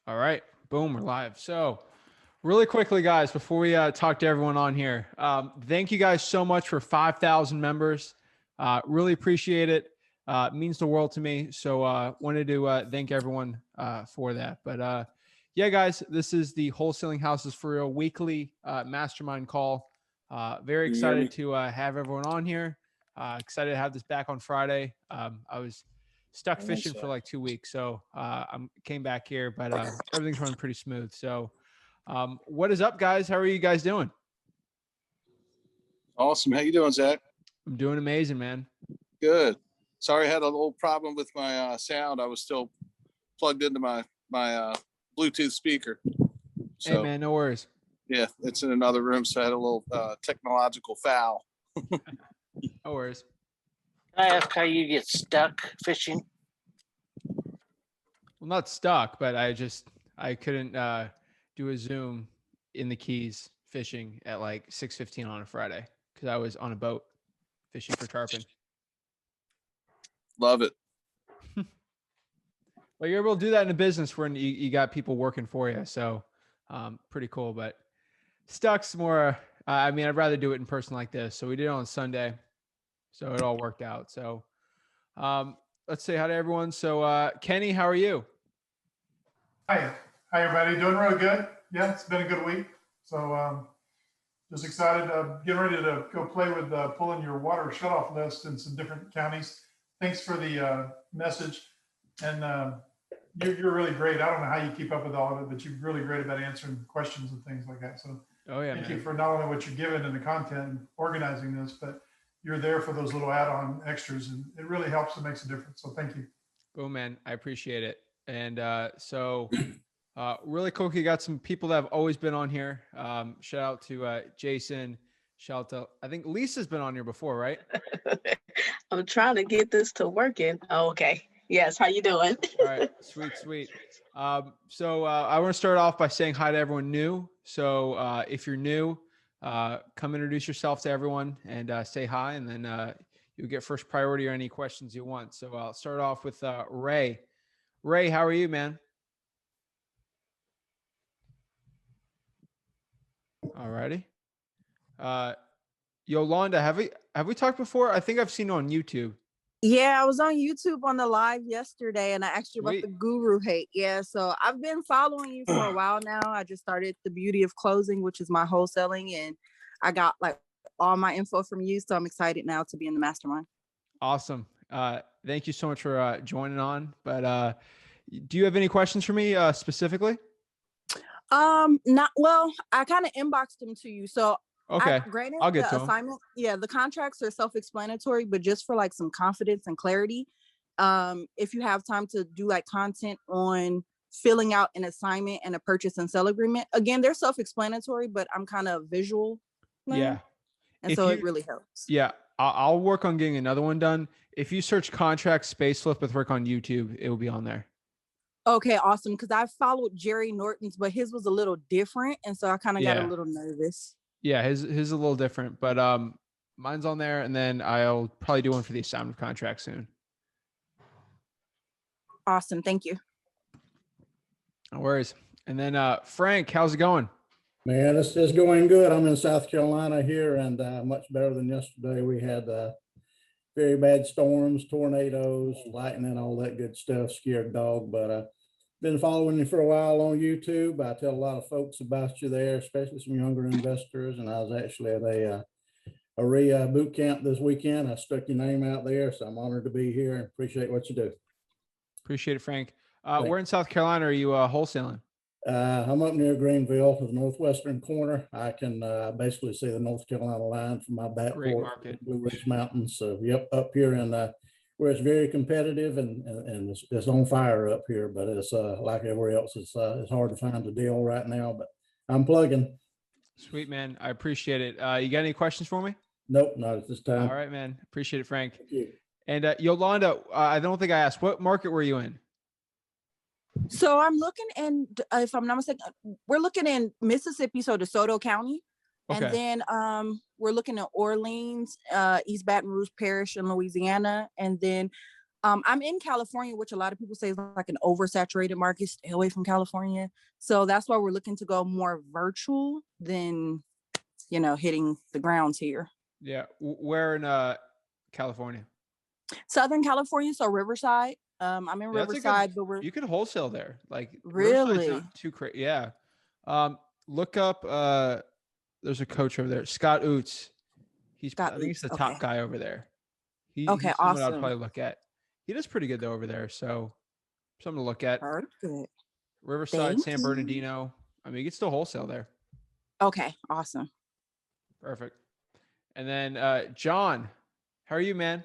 All right, boom, we're live. So really quickly, guys, before we talk to everyone on here, thank you guys so much for 5,000 members. Really appreciate it. It means the world to me. So wanted to thank everyone for that. But yeah, guys, this is the Wholesaling Houses for Real weekly mastermind call. Very Can you hear me? excited to have everyone on here. Excited to have this back on Friday. I was stuck Hang on a fishing for sec. like 2 weeks, so I came back here, but everything's running pretty smooth. So what is up, guys? How are you guys doing? Awesome. How you doing, Zach? I'm doing amazing, man. Good. Sorry, I had a little problem with my sound. I was still plugged into my Bluetooth speaker. Hey, So man, no worries. yeah, it's in another room, so I had a little technological foul. No worries. Can I ask how you get stuck fishing? Well, not stuck, but I couldn't do a Zoom in the Keys fishing at like 6:15 on a Friday because I was on a boat fishing for tarpon. Love it. Well, you're able to do that in a business when you got people working for you. So pretty cool. But stuck's more, I mean, I'd rather do it in person like this. So we did it on Sunday. So it all worked out. So let's say hi to everyone. So Kenny, how are you? Hi everybody. Doing really good. Yeah, it's been a good week. So just excited, getting ready to go play with pulling your water shutoff list in some different counties. Thanks for the message. And you're really great. I don't know how you keep up with all of it, but you're really great about answering questions and things like that. So thank you for not only what you're giving and the content and organizing this, but you're there for those little add-on extras, and it really helps and makes a difference. So thank you. Boom, man. I appreciate it. And so really quick, you got some people that have always been on here. Shout out to Jason. Shout out to, I think Lisa's been on here before, right? I'm trying to get this to working. Oh, okay. Yes. How you doing? All right. Sweet, sweet. So I want to start off by saying hi to everyone new. So if you're new, come introduce yourself to everyone and say hi, and then you'll get first priority on any questions you want. So I'll start off with Ray. Ray, how are you, man? All righty. Yolanda, have we talked before? I think I've seen you on YouTube. Yeah, I was on YouTube on the live yesterday, and I asked you about the guru hate. Yeah, so I've been following you for a while now. I just started The Beauty of Closing, which is my wholesaling, and I got like all my info from you. So I'm excited now to be in the mastermind. Awesome. Thank you so much for joining on. But do you have any questions for me specifically? Not well. I kind of inboxed them to you, so okay. Granted, I'll get the to assignment. Yeah, the contracts are self-explanatory, but just for like some confidence and clarity, if you have time to do like content on filling out an assignment and a purchase and sell agreement, again, they're self-explanatory, but I'm kind of visual now, yeah, and so it really helps. Yeah, I'll work on getting another one done. If you search contract space flip with Rick on YouTube, it will be on there. Okay, awesome. Because I followed Jerry Norton's, but his was a little different, and so I kind of got a little nervous. Yeah, his is a little different, but mine's on there, and then I'll probably do one for the assignment contract soon. Awesome, thank you. No worries. And then Frank, how's it going? Man, it's going good. I'm in South Carolina here, and much better than yesterday. We had very bad storms, tornadoes, lightning, all that good stuff. Scared dog, but been following you for a while on YouTube. I tell a lot of folks about you there, especially some younger investors. And I was actually at a REIA boot camp this weekend. I stuck your name out there, so I'm honored to be here and appreciate what you do. Appreciate it, Frank. Where in South Carolina are you wholesaling? I'm up near Greenville, the northwestern corner. I can basically see the North Carolina line from my back porch, Blue Ridge Mountains. So, yep, up here in where it's very competitive and it's on fire up here. But it's like everywhere else, it's hard to find a deal right now. But I'm plugging. Sweet, man. I appreciate it. You got any questions for me? Nope, not at this time. All right, man. Appreciate it, Frank. Thank you. And Yolanda, I don't think I asked, what market were you in? So I'm looking in, if I'm not mistaken, we're looking in Mississippi, so DeSoto County. Okay. And then we're looking at Orleans, East Baton Rouge Parish in Louisiana. And then I'm in California, which a lot of people say is like an oversaturated market. Stay away from California. So that's why we're looking to go more virtual than, hitting the grounds here. Yeah. Where in California? Southern California, so Riverside. I'm in Yeah, that's a Riverside, good, but we're you could wholesale there. Like Riverside's really not too crazy. Yeah. Look up there's a coach over there, Scott Oots. I think he's the top okay. guy over there. Okay, He's someone I'd awesome. probably look at. He does pretty good though over there. So something to look at. Perfect. Riverside, Thank San you. Bernardino. I mean, you can still wholesale there. Okay, awesome. Perfect. And then John, how are you, man?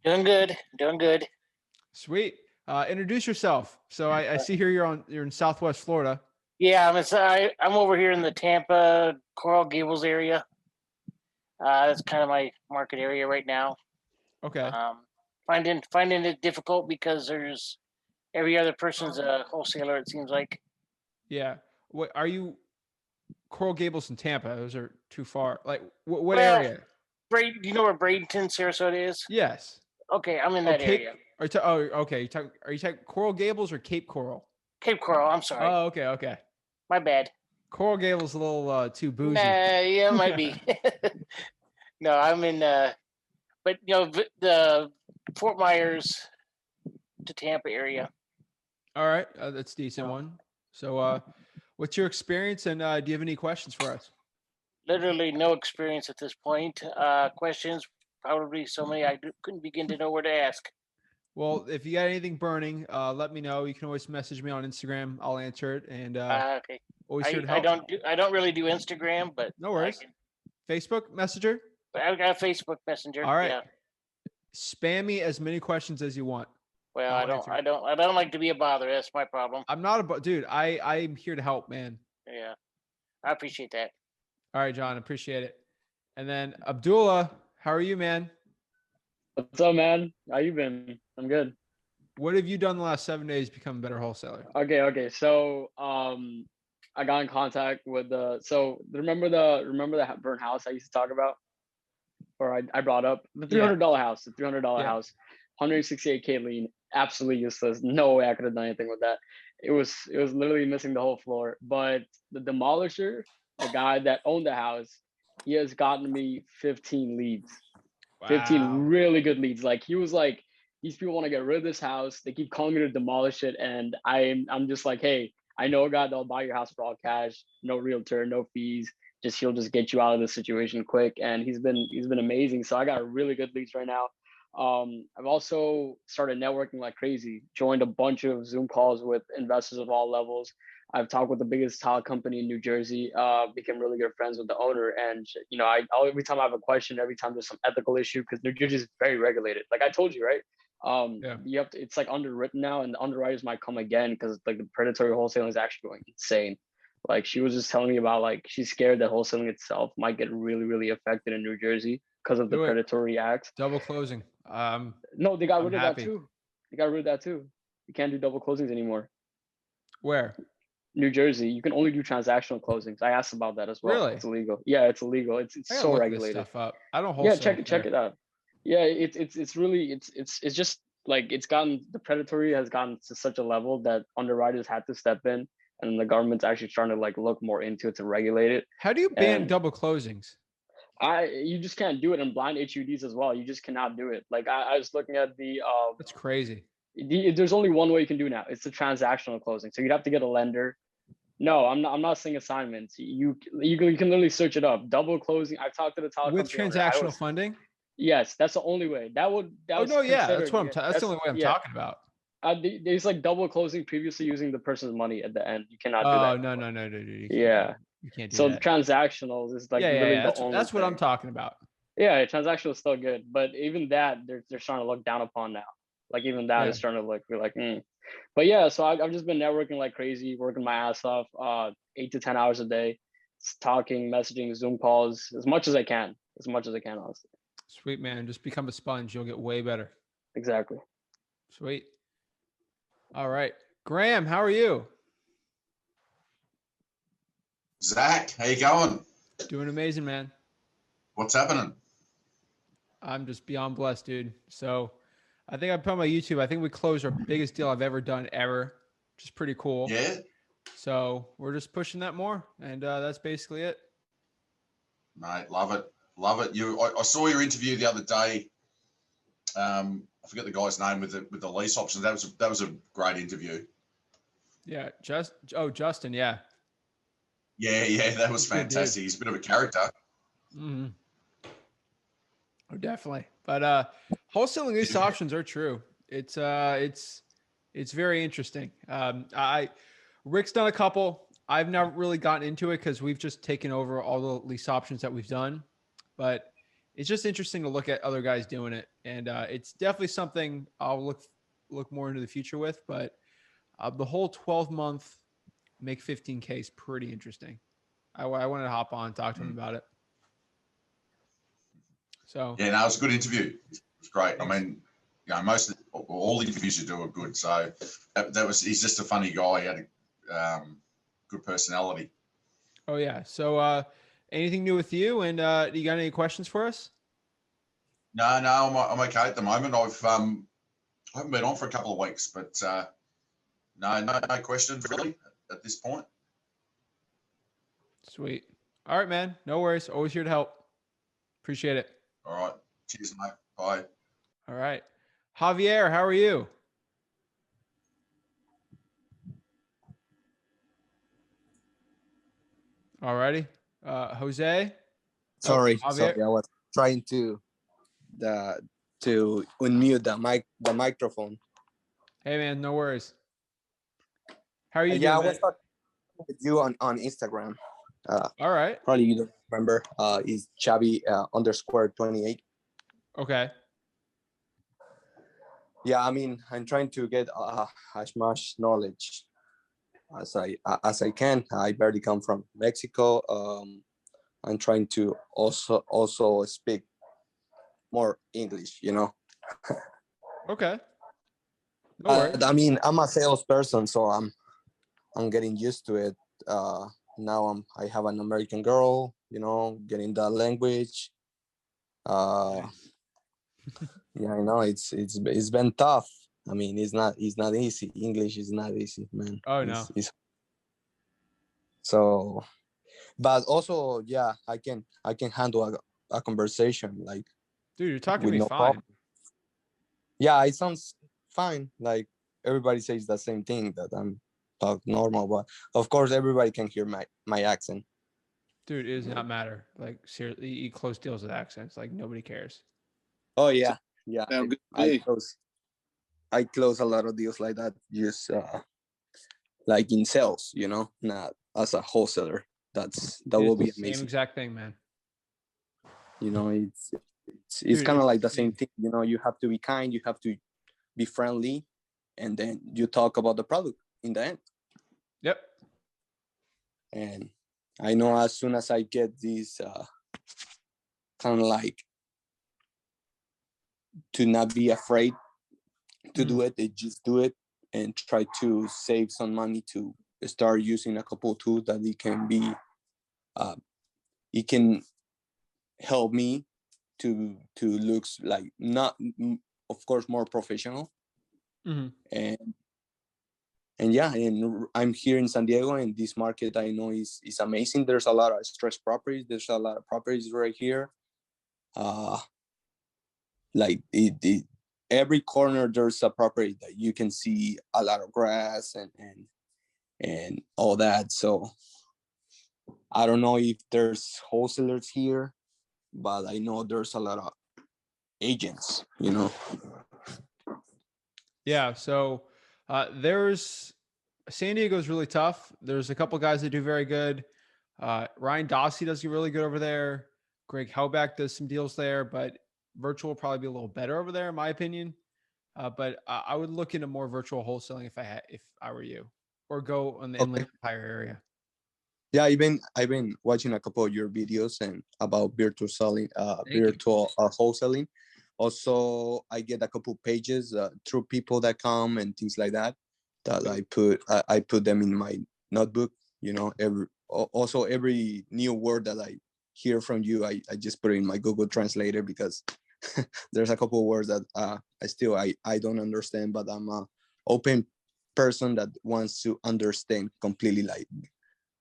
Doing good. Doing good. Sweet. Introduce yourself. So I see here you're in Southwest Florida. Yeah, I'm over here in the Tampa Coral Gables area. That's kind of my market area right now. Okay. Finding it difficult because there's every other person's a wholesaler. It seems like. Yeah. What are you? Coral Gables and Tampa. Those are too far. Like what Well, area? Do you know where Bradenton, Sarasota is? Yes. Okay, I'm in that area. Okay. Are you talking Coral Gables or Cape Coral? Cape Coral. I'm sorry. Oh, okay. My bad. Coral Gables a little too bougie. Yeah, it might be. No, I'm in. But the Fort Myers to Tampa area. All right, that's a decent one. So, what's your experience, and do you have any questions for us? Literally no experience at this point. Questions, probably so many I couldn't begin to know where to ask. Well, if you got anything burning, let me know. You can always message me on Instagram. I'll answer it. And Okay. always here to help. I don't really do Instagram, but No worries. Facebook Messenger. I've got a Facebook Messenger. All right. Yeah. Spam me as many questions as you want. Well, I don't like to be a bother. That's my problem. I'm not dude. I'm here to help, man. Yeah, I appreciate that. All right, John, appreciate it. And then Abdullah, how are you, man? What's up, man? How you been? I'm good. What have you done the last 7 days to become a better wholesaler? Okay. So, I got in contact with remember the burnt house I used to talk about, or I brought up the $300 house, the $300 house, 168K lien, absolutely useless. No way I could have done anything with that. It was literally missing the whole floor. But the demolisher, the guy that owned the house, he has gotten me 15 leads. Wow. 15 really good leads. Like he was like, these people want to get rid of this house. They keep calling me to demolish it, and I'm just like, hey, I know a guy that'll buy your house for all cash, no realtor, no fees. He'll just get you out of this situation quick. And he's been amazing. So I got really good leads right now. I've also started networking like crazy. Joined a bunch of Zoom calls with investors of all levels. I've talked with the biggest tile company in New Jersey, became really good friends with the owner. And, every time I have a question, every time there's some ethical issue, because New Jersey is very regulated. Like I told you, right? It's like underwritten now, and the underwriters might come again because like the predatory wholesaling is actually going insane. Like she was just telling me about like she's scared that wholesaling itself might get really, really affected in New Jersey because of the predatory acts. Double closing. No, they got rid of that too. They got rid of that too. You can't do double closings anymore. Where? New Jersey. You can only do transactional closings. I asked about that as well. Really? It's illegal. Yeah, it's illegal. It's so regulated. This stuff up. I don't wholesale. Yeah, check it out. Yeah, it's really just like the predatory has gotten to such a level that underwriters had to step in, and the government's actually trying to like look more into it to regulate it. How do you ban double closings? You just can't do it in blind HUDs as well. You just cannot do it. Like I was looking at that's crazy. There's only one way you can do now. It's the transactional closing. So you'd have to get a lender. No, I'm not saying assignments. You can literally search it up. Double closing. I've talked to the tile with transactional funding. Yes, that's the only way. That's the only way I'm talking about. There's like double closing previously using the person's money at the end. You cannot do that. No, dude. You can't do that. Transactionals is like that's what I'm talking about. Yeah, transactional is still good, but even that they're trying to look down upon now. Like even that is trying to look. We're like, But yeah, so I've just been networking like crazy, working my ass off, 8 to 10 hours a day, talking, messaging, Zoom calls, as much as I can, honestly. Sweet, man. Just become a sponge. You'll get way better. Exactly. Sweet. All right. Graham, how are you? Zach, how you going? Doing amazing, man. What's happening? I'm just beyond blessed, dude. So I think I put on my YouTube. I think we closed our biggest deal I've ever done ever, which is pretty cool. Yeah. So we're just pushing that more, and that's basically it. Mate, love it. Love it. I saw your interview the other day. I forget the guy's name with the lease options. That was a great interview. Yeah, Justin, yeah. Yeah, that was fantastic. He's a bit of a character. Mm-hmm. Oh, definitely. But wholesaling lease options are true. It's very interesting. Rick's done a couple. I've never really gotten into it because we've just taken over all the lease options that we've done. But it's just interesting to look at other guys doing it, and it's definitely something I'll look more into the future with. But the whole 12-month make 15K is pretty interesting. I wanted to hop on and talk to him about it. So yeah, no, it was a good interview. It was great. Thanks. I mean, all the interviews you do are good. So he's just a funny guy. He had a good personality. Oh yeah. So anything new with you? And do you got any questions for us? No, I'm okay at the moment. I haven't been on for a couple of weeks, but no questions really at this point. Sweet. All right, man. No worries. Always here to help. Appreciate it. All right. Cheers, mate. Bye. All right. Javier, how are you? All righty. Jose? Sorry, Javier? sorry. I was trying to unmute the microphone. Hey, man. No worries. How are you Yeah, I doing, was talking with you on Instagram. All right. Probably you don't remember. Is Chavi _28. Okay. Yeah, I mean, I'm trying to get as much knowledge as I can. I barely come from Mexico. I'm trying to also speak more English, you know. Okay. No worries. I mean, I'm a salesperson, so I'm getting used to it. Now I have an American girl, you know, getting that language. Nice. Yeah, I know it's been tough. I mean, it's not easy. English is not easy, man. Oh, no. So, but also, yeah, I can handle a conversation like. Dude, you're talking to with me no fine. problem. Yeah, it sounds fine. Like everybody says the same thing, that I'm talk normal, but of course everybody can hear my accent. Dude, it does not matter. Like, seriously, you close deals with accents. Like, nobody cares. Oh yeah, yeah. Sound good to I me. close a lot of deals like that, just like in sales, you know, not as a wholesaler. That will be amazing. Same exact thing, man. You know, it's Dude, kind of it's like the insane. same thing. You know, you have to be kind, you have to be friendly, and then you talk about the product in the end. Yep. And I know as soon as I get this kind of like to not be afraid to do it, they just do it and try to save some money to start using a couple of tools that it can help me to look like, not, of course, more professional. And yeah, and I'm here in San Diego, and this market I know is amazing. There's a lot of stress properties. There's a lot of properties right here. Like every corner there's a property that you can see a lot of grass and all that. So I don't know if there's wholesalers here, but I know there's a lot of agents, you know. Yeah. So there's San Diego's really tough. There's a couple guys that do very good. Ryan Dossie does really good over there. Greg Helbeck does some deals there, but virtual will probably be a little better over there, in my opinion. But I would look into more virtual wholesaling if I were you, or go on the Inland Empire area. Yeah, I've been watching a couple of your videos and about virtual selling, wholesaling. Also, I get a couple pages through people that come and things like that. That I put them in my notebook. You know, every new word that I hear from you, I just put it in my Google Translator, because there's a couple of words that I don't understand, but I'm a open person that wants to understand completely, like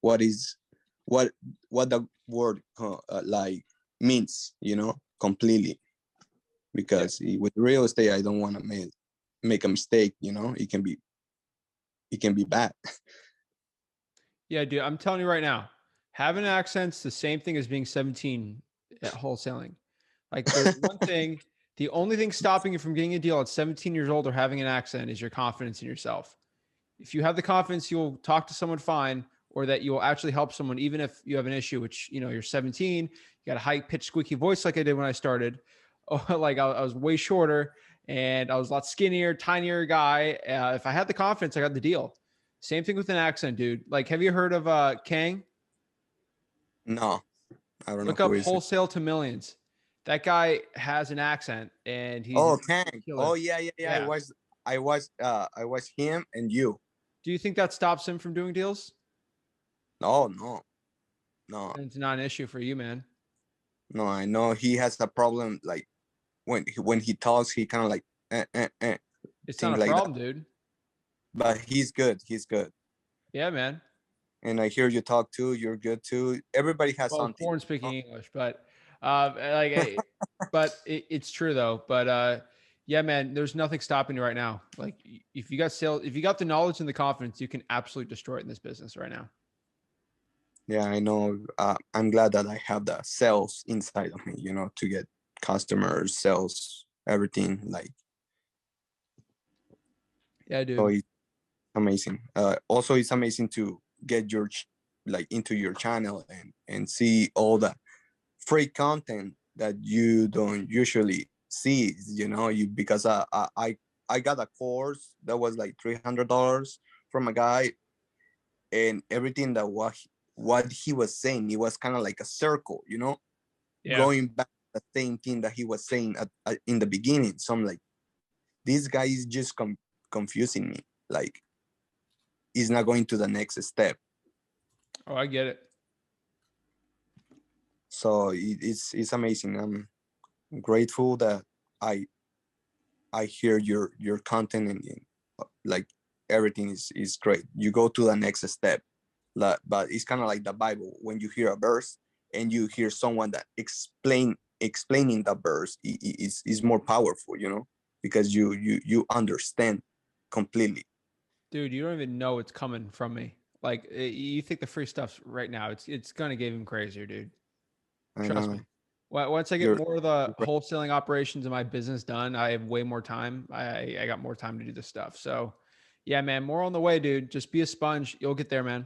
what the word like means, completely. Because with real estate, I don't want to make a mistake. It can be bad. Yeah, dude, I'm telling you right now, having an accent's the same thing as being 17 at wholesaling. Like the one thing, the only thing stopping you from getting a deal at 17 years old or having an accent is your confidence in yourself. If you have the confidence, you'll talk to someone fine, or that you'll actually help someone, even if you have an issue, which, you're 17, you got a high pitched squeaky voice like I did when I started. Oh, like I was way shorter and I was a lot skinnier, tinier guy. If I had the confidence, I got the deal. Same thing with an accent, dude. Like, have you heard of Kang? No, I don't know Look who up is it. Wholesale to Millions. That guy has an accent and he's Oh, Kang. killer. Oh, yeah. I was him and you. Do you think that stops him from doing deals? No. It's not an issue for you, man. No, I know he has a problem. Like when he talks, he kind of like It's not a like problem, that. dude. But he's good. He's good. Yeah, man. And I hear you talk too. You're good too. Everybody has Well, something. born speaking English, but it's true though. But yeah, man, there's nothing stopping you right now. Like if you got sales, if you got the knowledge and the confidence, you can absolutely destroy it in this business right now. Yeah, I know. I'm glad that I have the sales inside of me, to get customers, sales, everything. Like, yeah, dude. so it's amazing. Also, it's amazing to get into your channel and see all the free content that you don't usually see. Because I got a course that was like $300 from a guy, and everything that what he was saying, it was kind of like a circle, going back to the same thing that he was saying in the beginning. So I'm like, this guy is just confusing me. Like, he's not going to the next step. Oh, I get it. So it's amazing. I'm grateful that I hear your content, and like everything is great. You go to the next step. But it's kind of like the Bible. When you hear a verse and you hear someone that explaining the verse, is more powerful, because you understand completely. Dude, you don't even know what's coming from me. Like you think the free stuff's right now. It's gonna get even crazier, dude. Trust me. Once I get more of the wholesaling operations in my business done, I have way more time. I got more time to do this stuff. So yeah, man, more on the way, dude. Just be a sponge. You'll get there, man.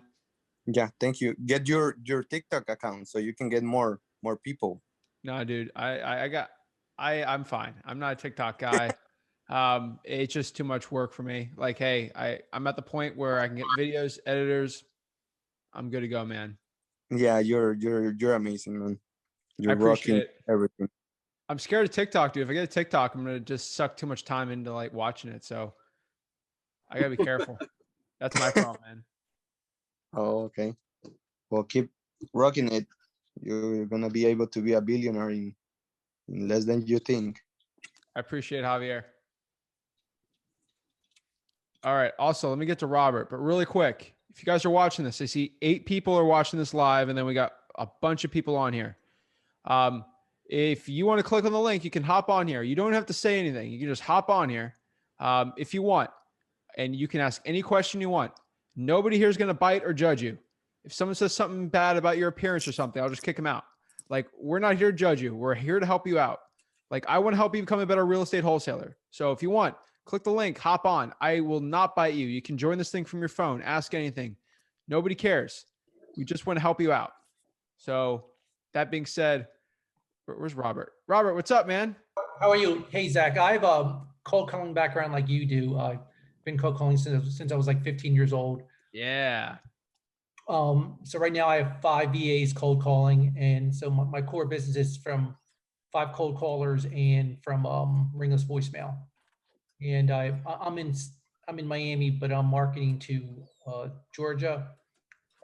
Yeah, thank you. Get your TikTok account so you can get more people. No, dude, I'm fine. I'm not a TikTok guy. It's just too much work for me. Like, hey, I'm at the point where I can get videos, editors. I'm good to go, man. Yeah, you're amazing, man. You're rocking everything. I'm scared of TikTok, dude. If I get a TikTok, I'm gonna just suck too much time into like watching it. So I gotta be careful. That's my problem, man. Oh, okay. Well, keep rocking it. You're gonna be able to be a billionaire in less than you think. I appreciate it, Javier. All right. Also, let me get to Robert, but really quick, if you guys are watching this, I see 8 people are watching this live, and then we got a bunch of people on here. If you want to click on the link, you can hop on here. You don't have to say anything. You can just hop on here if you want, and you can ask any question you want. Nobody here is going to bite or judge you. If someone says something bad about your appearance or something, I'll just kick them out. Like, we're not here to judge you. We're here to help you out. Like, I want to help you become a better real estate wholesaler. So if you want, click the link, hop on. I will not bite you. You can join this thing from your phone. Ask anything. Nobody cares. We just want to help you out. So that being said, where's Robert? Robert, what's up, man? How are you? Hey, Zach. I have a cold calling background like you do. I've been cold calling since I was like 15 years old. Yeah. So right now I have 5 VAs cold calling. And so my core business is from 5 cold callers and from ringless voicemail. And I'm in Miami, but I'm marketing to Georgia,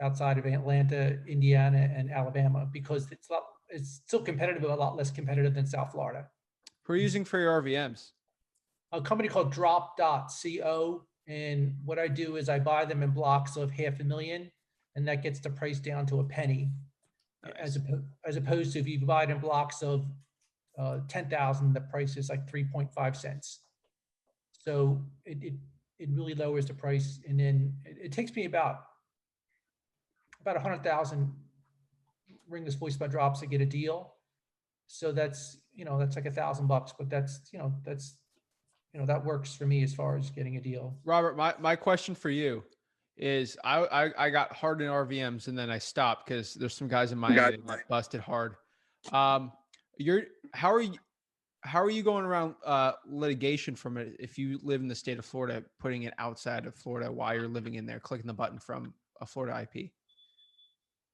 outside of Atlanta, Indiana, and Alabama, because it's still competitive, but a lot less competitive than South Florida. Who are you using for your RVMs? A company called drop.co. And what I do is I buy them in blocks of 500,000, and that gets the price down to a penny. Nice. As opposed to if you buy it in blocks of 10,000, the price is like 3.5 cents. So it really lowers the price. And then it takes me about 100,000 ringless voicemail drops to get a deal. So that's, that's like $1,000, but that works for me as far as getting a deal. Robert, my question for you is I got hard in RVMs and then I stopped because there's some guys in Miami that got busted hard. How are you going around litigation from it if you live in the state of Florida, putting it outside of Florida while you're living in there, clicking the button from a Florida IP?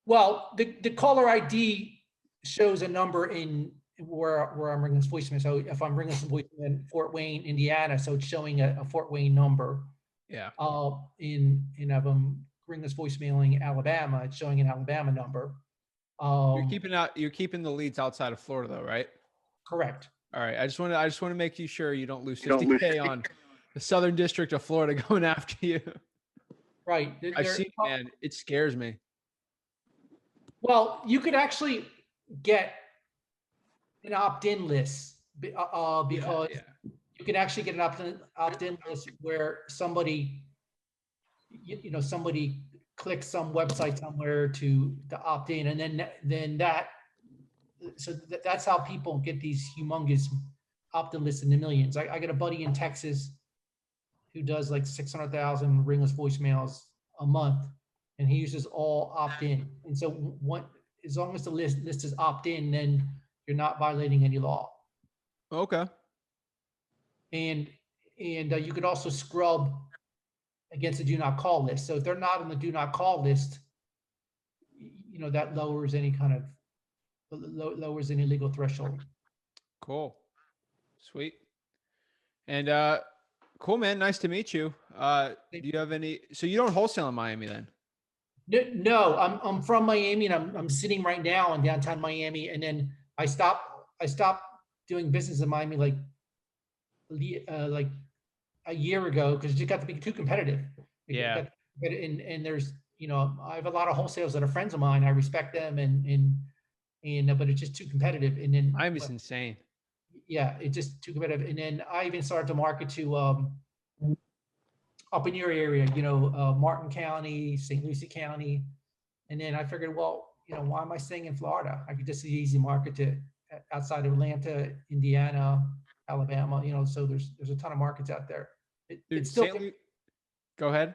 Well, the caller ID shows a number in where I'm ringing this voicemail. So if I'm ringing some voicemail in Fort Wayne, Indiana, so it's showing a Fort Wayne number. Yeah. If I'm ringing this voicemail in Alabama, it's showing an Alabama number. You're keeping the leads outside of Florida though, right? Correct. All right. I just want to make you sure you don't lose 50K on the Southern District of Florida going after you. Right. I've seen it, man. It scares me. Well, you could actually get an opt-in list because you can actually get an opt-in list where somebody, somebody clicks some website somewhere to opt in, and then that's how people get these humongous opt-in lists in the millions. I got a buddy in Texas who does like 600,000 ringless voicemails a month, and he uses all opt-in. And so as long as the list is opt-in, then you're not violating any law. Okay. And you could also scrub against the do not call list. So if they're not on the do not call list, that lowers any kind of lowers any legal threshold. Cool. Sweet. And cool, man. Nice to meet you. Do you have any, so you don't wholesale in Miami then? No, I'm from Miami, and I'm sitting right now in downtown Miami. And then I stopped doing business in Miami like a year ago because it just got to be too competitive. Yeah. And there's, I have a lot of wholesalers that are friends of mine. I respect them, but it's just too competitive. And then Miami's insane. Yeah, it's just too competitive. And then I even started to market to up in your area, Martin County, St. Lucie County. And then I figured, well, why am I staying in Florida? I could just easy market to outside of Atlanta, Indiana, Alabama, so there's a ton of markets out there. It's still, go ahead.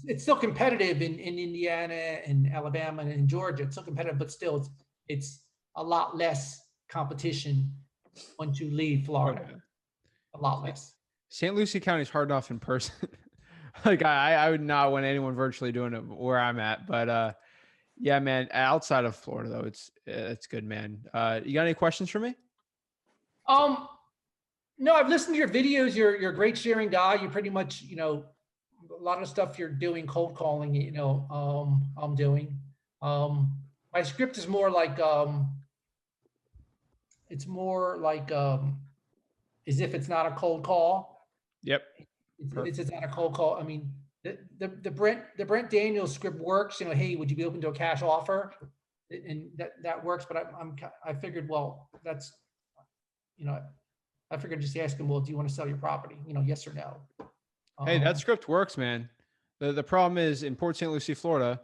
It's still competitive in Indiana and Alabama and in Georgia. It's still competitive, but still it's a lot less competition once you leave Florida. Okay. A lot less. St. Lucie County is hard enough in person. Like I would not want anyone virtually doing it where I'm at, but yeah, man, outside of Florida though, it's good, man. You got any questions for me? No, I've listened to your videos. You're a great sharing guy. You pretty much, a lot of stuff you're doing, cold calling, I'm doing. My script is more like, it's more like as if it's not a cold call. Yep. It's not a cold call. I mean, the Brent Daniels script works. Hey, would you be open to a cash offer? And that works. But I figured, well, that's, I figured just ask him, well, do you want to sell your property? Yes or no. Hey, that script works, man. The problem is in Port St. Lucie, Florida.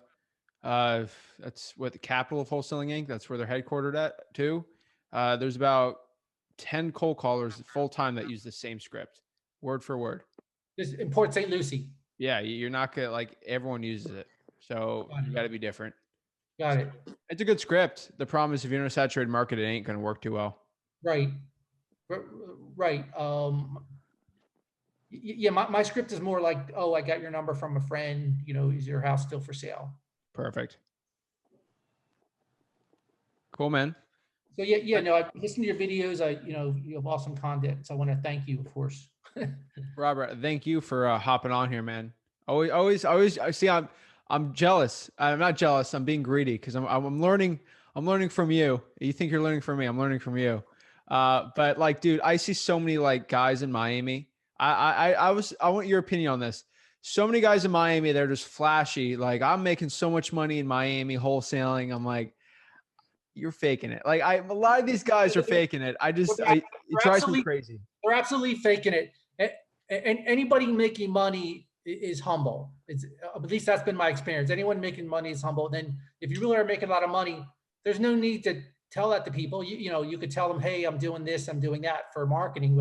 That's what the capital of Wholesaling Inc. That's where they're headquartered at too. There's about 10 cold callers full time that use the same script, word for word. This in Port St. Lucie. Yeah, you're not gonna everyone uses it, so you got to be different. Got it. It's a good script. The problem is if you're in a saturated market, it ain't gonna work too well. Right. Right. Yeah, my script is more like, oh, I got your number from a friend. Is your house still for sale? Perfect. Cool, man. So no, I listened to your videos. You have awesome content. So I want to thank you, of course. Robert, thank you for hopping on here, man. Always. I see. I'm jealous. I'm not jealous. I'm being greedy because I'm learning. I'm learning from you. You think you're learning from me? I'm learning from you. But like, dude, I see so many like guys in Miami. I want your opinion on this. So many guys in Miami, they're just flashy. Like, I'm making so much money in Miami wholesaling. I'm like, you're faking it. Like, a lot of these guys are faking it. It drives me crazy. They're absolutely faking it. And anybody making money is humble. It's at least that's been my experience. Anyone making money is humble. Then if you really are making a lot of money, there's no need to tell that to people. You know, you could tell them, hey, I'm doing this, I'm doing that for marketing.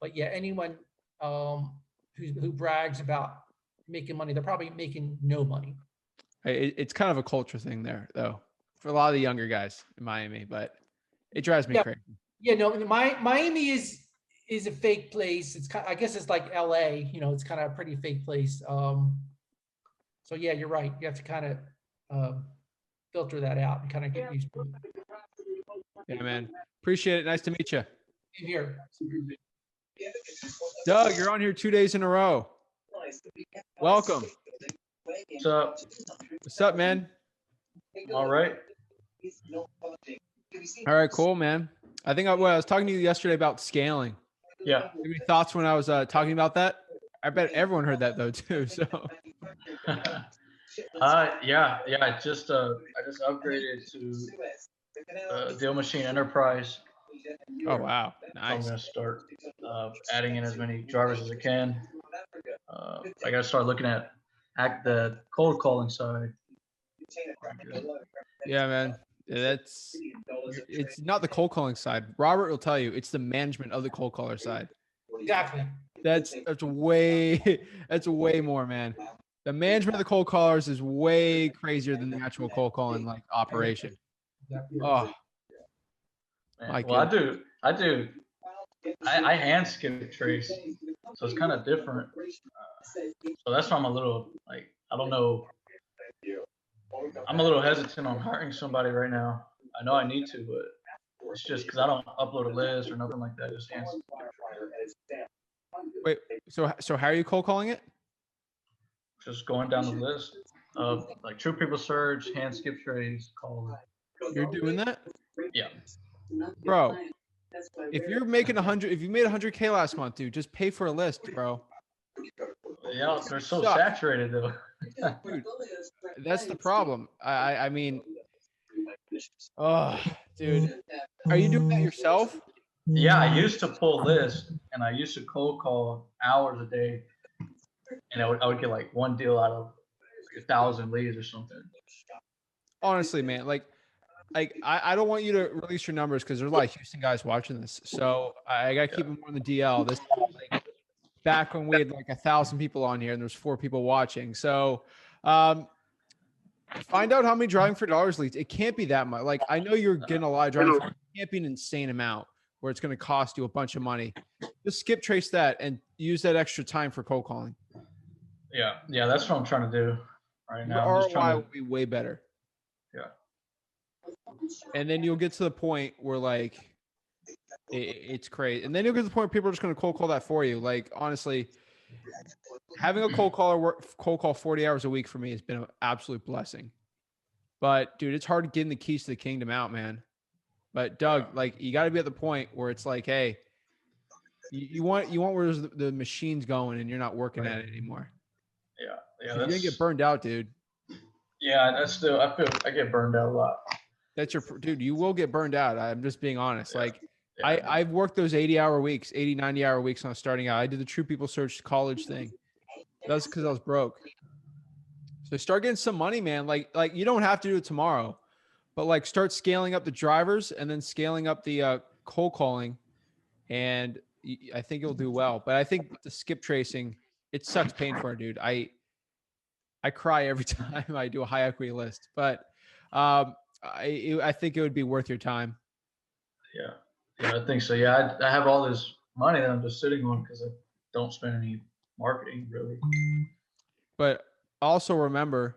But yeah, anyone who brags about making money, they're probably making no money. It's kind of a culture thing there, though, for a lot of the younger guys in Miami. But it drives me crazy. Yeah, no, Miami is a fake place. It's kind, I guess it's like LA, you know, it's kind of a pretty fake place. So yeah, you're right. You have to kind of filter that out and kind of get used to it. Yeah, man. Appreciate it. Nice to meet you. Same here. Doug, you're on here 2 days in a row. Welcome. What's up? What's up, man? All right. All right, cool, man. I think I was talking to you yesterday about scaling. Yeah. Any thoughts when I was talking about that? I bet everyone heard that though too. So. Yeah. I just upgraded to Deal Machine Enterprise. Oh wow, nice. So I'm gonna start adding in as many drivers as I can. I gotta start looking at the cold calling side. Yeah, man. It's not the cold calling side. Robert will tell you it's the management of the cold caller side. Exactly. That's way more, man. The management of the cold callers is way crazier than the actual cold calling like operation. Oh, man, well, I hand skip trace, so it's kind of different. So that's why I'm a little like, I don't know. I'm a little hesitant on hiring somebody right now. I know I need to, but it's just because I don't upload a list or nothing like that. Just hand skip. Wait, so how are you cold calling it? Just going down the list of like True People Search, hand skip trace, call. You're doing that? Yeah. Bro, if you're making 100, if you made 100K last month, dude, just pay for a list, bro. Yeah, they're so saturated though. Dude, that's the problem. I mean, oh, dude, are you doing that yourself? Yeah, I used to pull lists and I used to cold call hours a day, and I would get like one deal out of 1,000 leads or something. Honestly, man, like I don't want you to release your numbers because there's a lot of Houston guys watching this, so I gotta keep them on the DL. This like back when we had like 1,000 people on here and there's 4 people watching. So find out how many driving for dollars leads. It can't be that much. Like I know you're getting a lot of driving. It can't be an insane amount where it's going to cost you a bunch of money. Just skip trace that and use that extra time for cold calling. Yeah, that's what I'm trying to do right now. Your ROI will be way better. Yeah. And then you'll get to the point where like it's crazy. And then you'll get to the point where people are just going to cold call that for you. Like honestly, having a cold call 40 hours a week for me has been an absolute blessing. But dude, it's hard getting the keys to the kingdom out, man. But Doug, like you got to be at the point where it's like, hey, you want where the machine's going and you're not working at it anymore. Yeah, you're gonna get burned out, dude. Yeah, I get burned out a lot. That's dude. You will get burned out. I'm just being honest. Like I've worked those 80-hour weeks, 80, 90-hour weeks when I was starting out. I did the True People Search college thing. That's because I was broke. So start getting some money, man. Like you don't have to do it tomorrow. But like start scaling up the drivers and then scaling up the cold calling, and I think you'll do well. But I think the skip tracing, it sucks paying for it, dude. I cry every time I do a high equity list, but I think it would be worth your time. Yeah, I think so. Yeah, I have all this money that I'm just sitting on because I don't spend any marketing really. But also remember,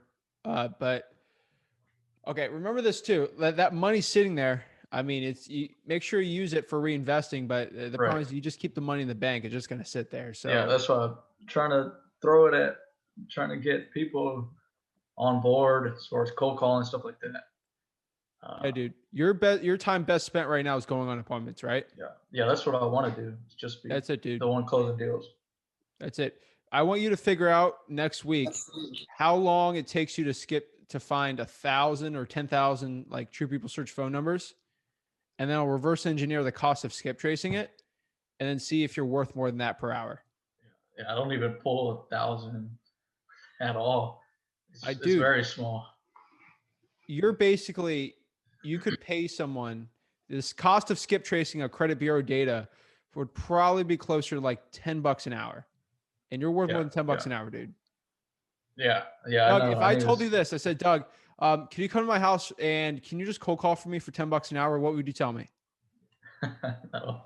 remember this too. That money's sitting there. I mean, make sure you use it for reinvesting. But the problem is, you just keep the money in the bank. It's just going to sit there. So yeah, that's why I'm trying to throw it at trying to get people on board as far as cold calling and stuff like that. Hey, dude, your time best spent right now is going on appointments, right? Yeah, that's what I want to do. It's just be That's it, dude. the one closing deals. That's it. I want you to figure out next week how long it takes you to find 1,000 or 10,000 like True People Search phone numbers, and then I'll reverse engineer the cost of skip tracing it, and then see if you're worth more than that per hour. Yeah, I don't even pull 1,000 at all. It's do. very small. You're basically, you could pay someone, this cost of skip tracing of credit bureau data would probably be closer to like $10 an hour. And you're worth more than $10 an hour, dude. Yeah. Doug, I know. if I told you this, I said, Doug, can you come to my house and can you just cold call for me for $10 an hour? What would you tell me? No.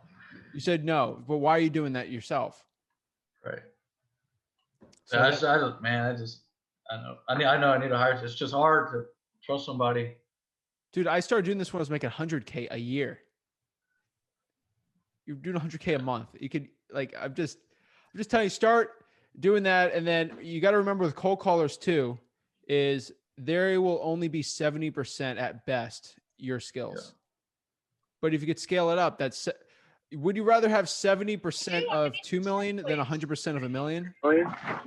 You said no, but why are you doing that yourself? Right. So I know. I know I need to hire. It's just hard to trust somebody. Dude, I started doing this when I was making 100K a year. You're doing 100K a month. You could I'm just telling you, start doing that. And then you got to remember with cold callers too, is there will only be 70% at best your skills. Yeah. But if you could scale it up, would you rather have 70% of 2 million than 100% of $1 million? Oh, yeah.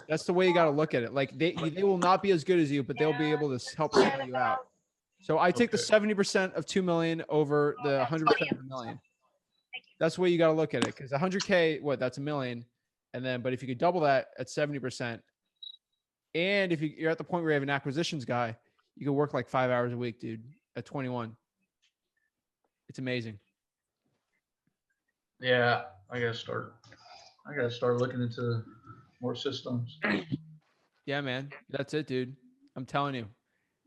That's the way you got to look at it. Like they will not be as good as you, but they'll be able to help scale you out. So I take the 70% of 2 million over the 100% of $1 million. That's the way you got to look at it. Because 100K, that's $1 million. And then, but if you could double that at 70%, and if you're at the point where you have an acquisitions guy, you can work like 5 hours a week, dude, at 21. It's amazing. Yeah, I gotta start looking into more systems. Yeah, man, that's it, dude. I'm telling you,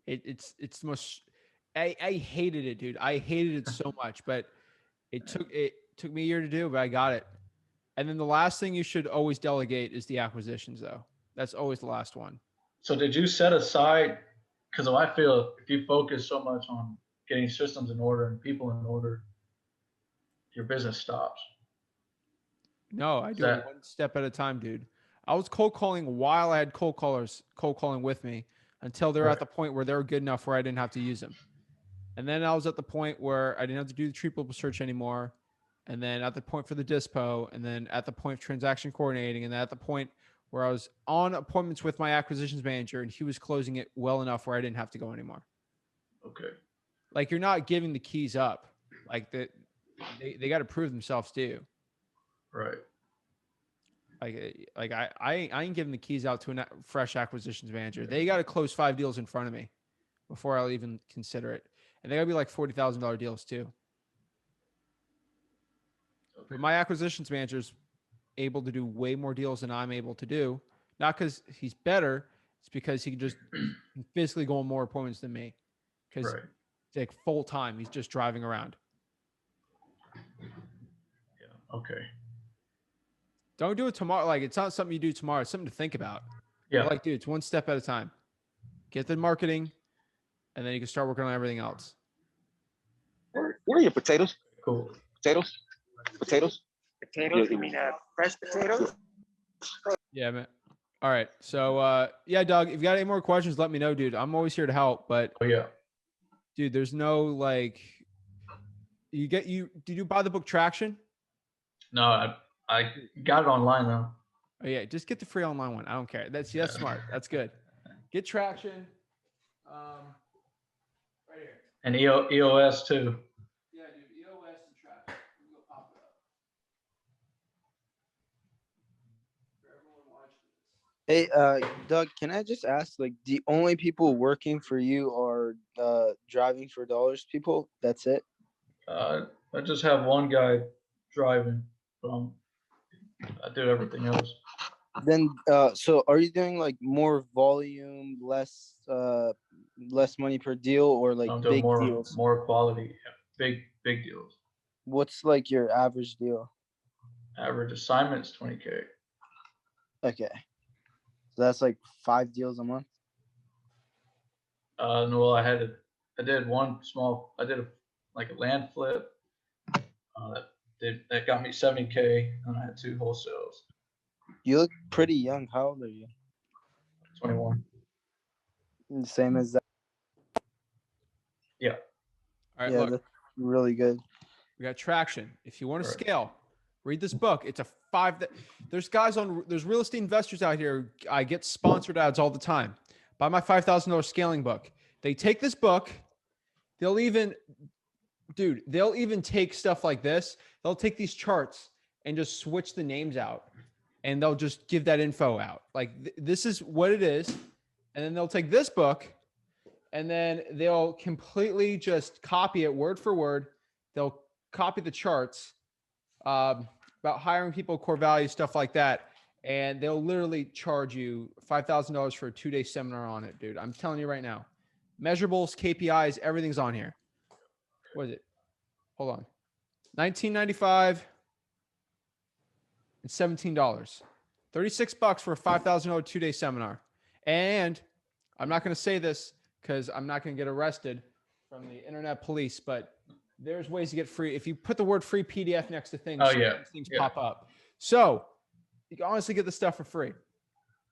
it's the most. I hated it, dude. I hated it so much, but it took me a year to do, but I got it. And then the last thing you should always delegate is the acquisitions, though. That's always the last one. So did you set aside? Because I feel if you focus so much on getting systems in order and people in order, your business stops. No, I do it one step at a time, dude. I was cold calling while I had cold callers cold calling with me until they're at the point where they're good enough where I didn't have to use them. And then I was at the point where I didn't have to do the True People Search anymore. And then at the point for the dispo, and then at the point of transaction coordinating, and then at the point where I was on appointments with my acquisitions manager and he was closing it well enough where I didn't have to go anymore. Okay. Like you're not giving the keys up. Like they got to prove themselves too. Right. Like I ain't giving the keys out to a fresh acquisitions manager. They got to close 5 deals in front of me before I'll even consider it. And they got to be like $40,000 deals too. Okay. But my acquisitions manager's able to do way more deals than I'm able to do. Not because he's better. It's because he can just physically go on more appointments than me. Because it's like full time. He's just driving around. Yeah. Okay. Don't do it tomorrow. Like it's not something you do tomorrow. It's something to think about. Yeah. But like, dude, it's one step at a time. Get the marketing, and then you can start working on everything else. What are your potatoes? Cool. Potatoes? Potatoes? You mean fresh potatoes? Yeah, man. All right. So, yeah, Doug, if you got any more questions, let me know, dude. I'm always here to help. But dude, there's no like. Did you buy the book Traction? No, I got it online though. Oh yeah, just get the free online one. I don't care. That's smart. That's good. Get Traction. Right here. And EOS too. Yeah, dude. EOS and Traction. I'm gonna pop it up. For everyone watching this. Hey, Doug, can I just ask, like, the only people working for you are driving for dollars people? That's it? I just have one guy driving, but I do everything else. Then, so are you doing like more volume, less money per deal, or like I'm doing big deals? More quality, big deals. What's like your average deal? Average assignment's 20K. Okay, so that's like 5 deals a month. No, I did like a land flip. That got me 70K, and I had 2 wholesales. You look pretty young. How old are you? 21. Same as that. right, Yeah, look, that's really good. we got traction. If you want to Right. scale, read this book. It's a there's guys there's real estate investors out here. I get sponsored ads all the time. Buy my $5,000 scaling book. They take this book. They'll even take stuff like this. They'll take these charts and just switch the names out, and they'll just give that info out. Like this is what it is. And then they'll take this book and then they'll completely just copy it word for word. They'll copy the charts about hiring people, core values, stuff like that. And they'll literally charge you $5,000 for a 2-day seminar on it, dude. I'm telling you right now. Measurables, KPIs, everything's on here. What is it? Hold on. $19.95 and $17. $36 for a $5,000 2-day seminar. And I'm not going to say this because I'm not going to get arrested from the internet police, but there's ways to get free. If you put the word free PDF next to things, things pop up. So you can honestly get the stuff for free.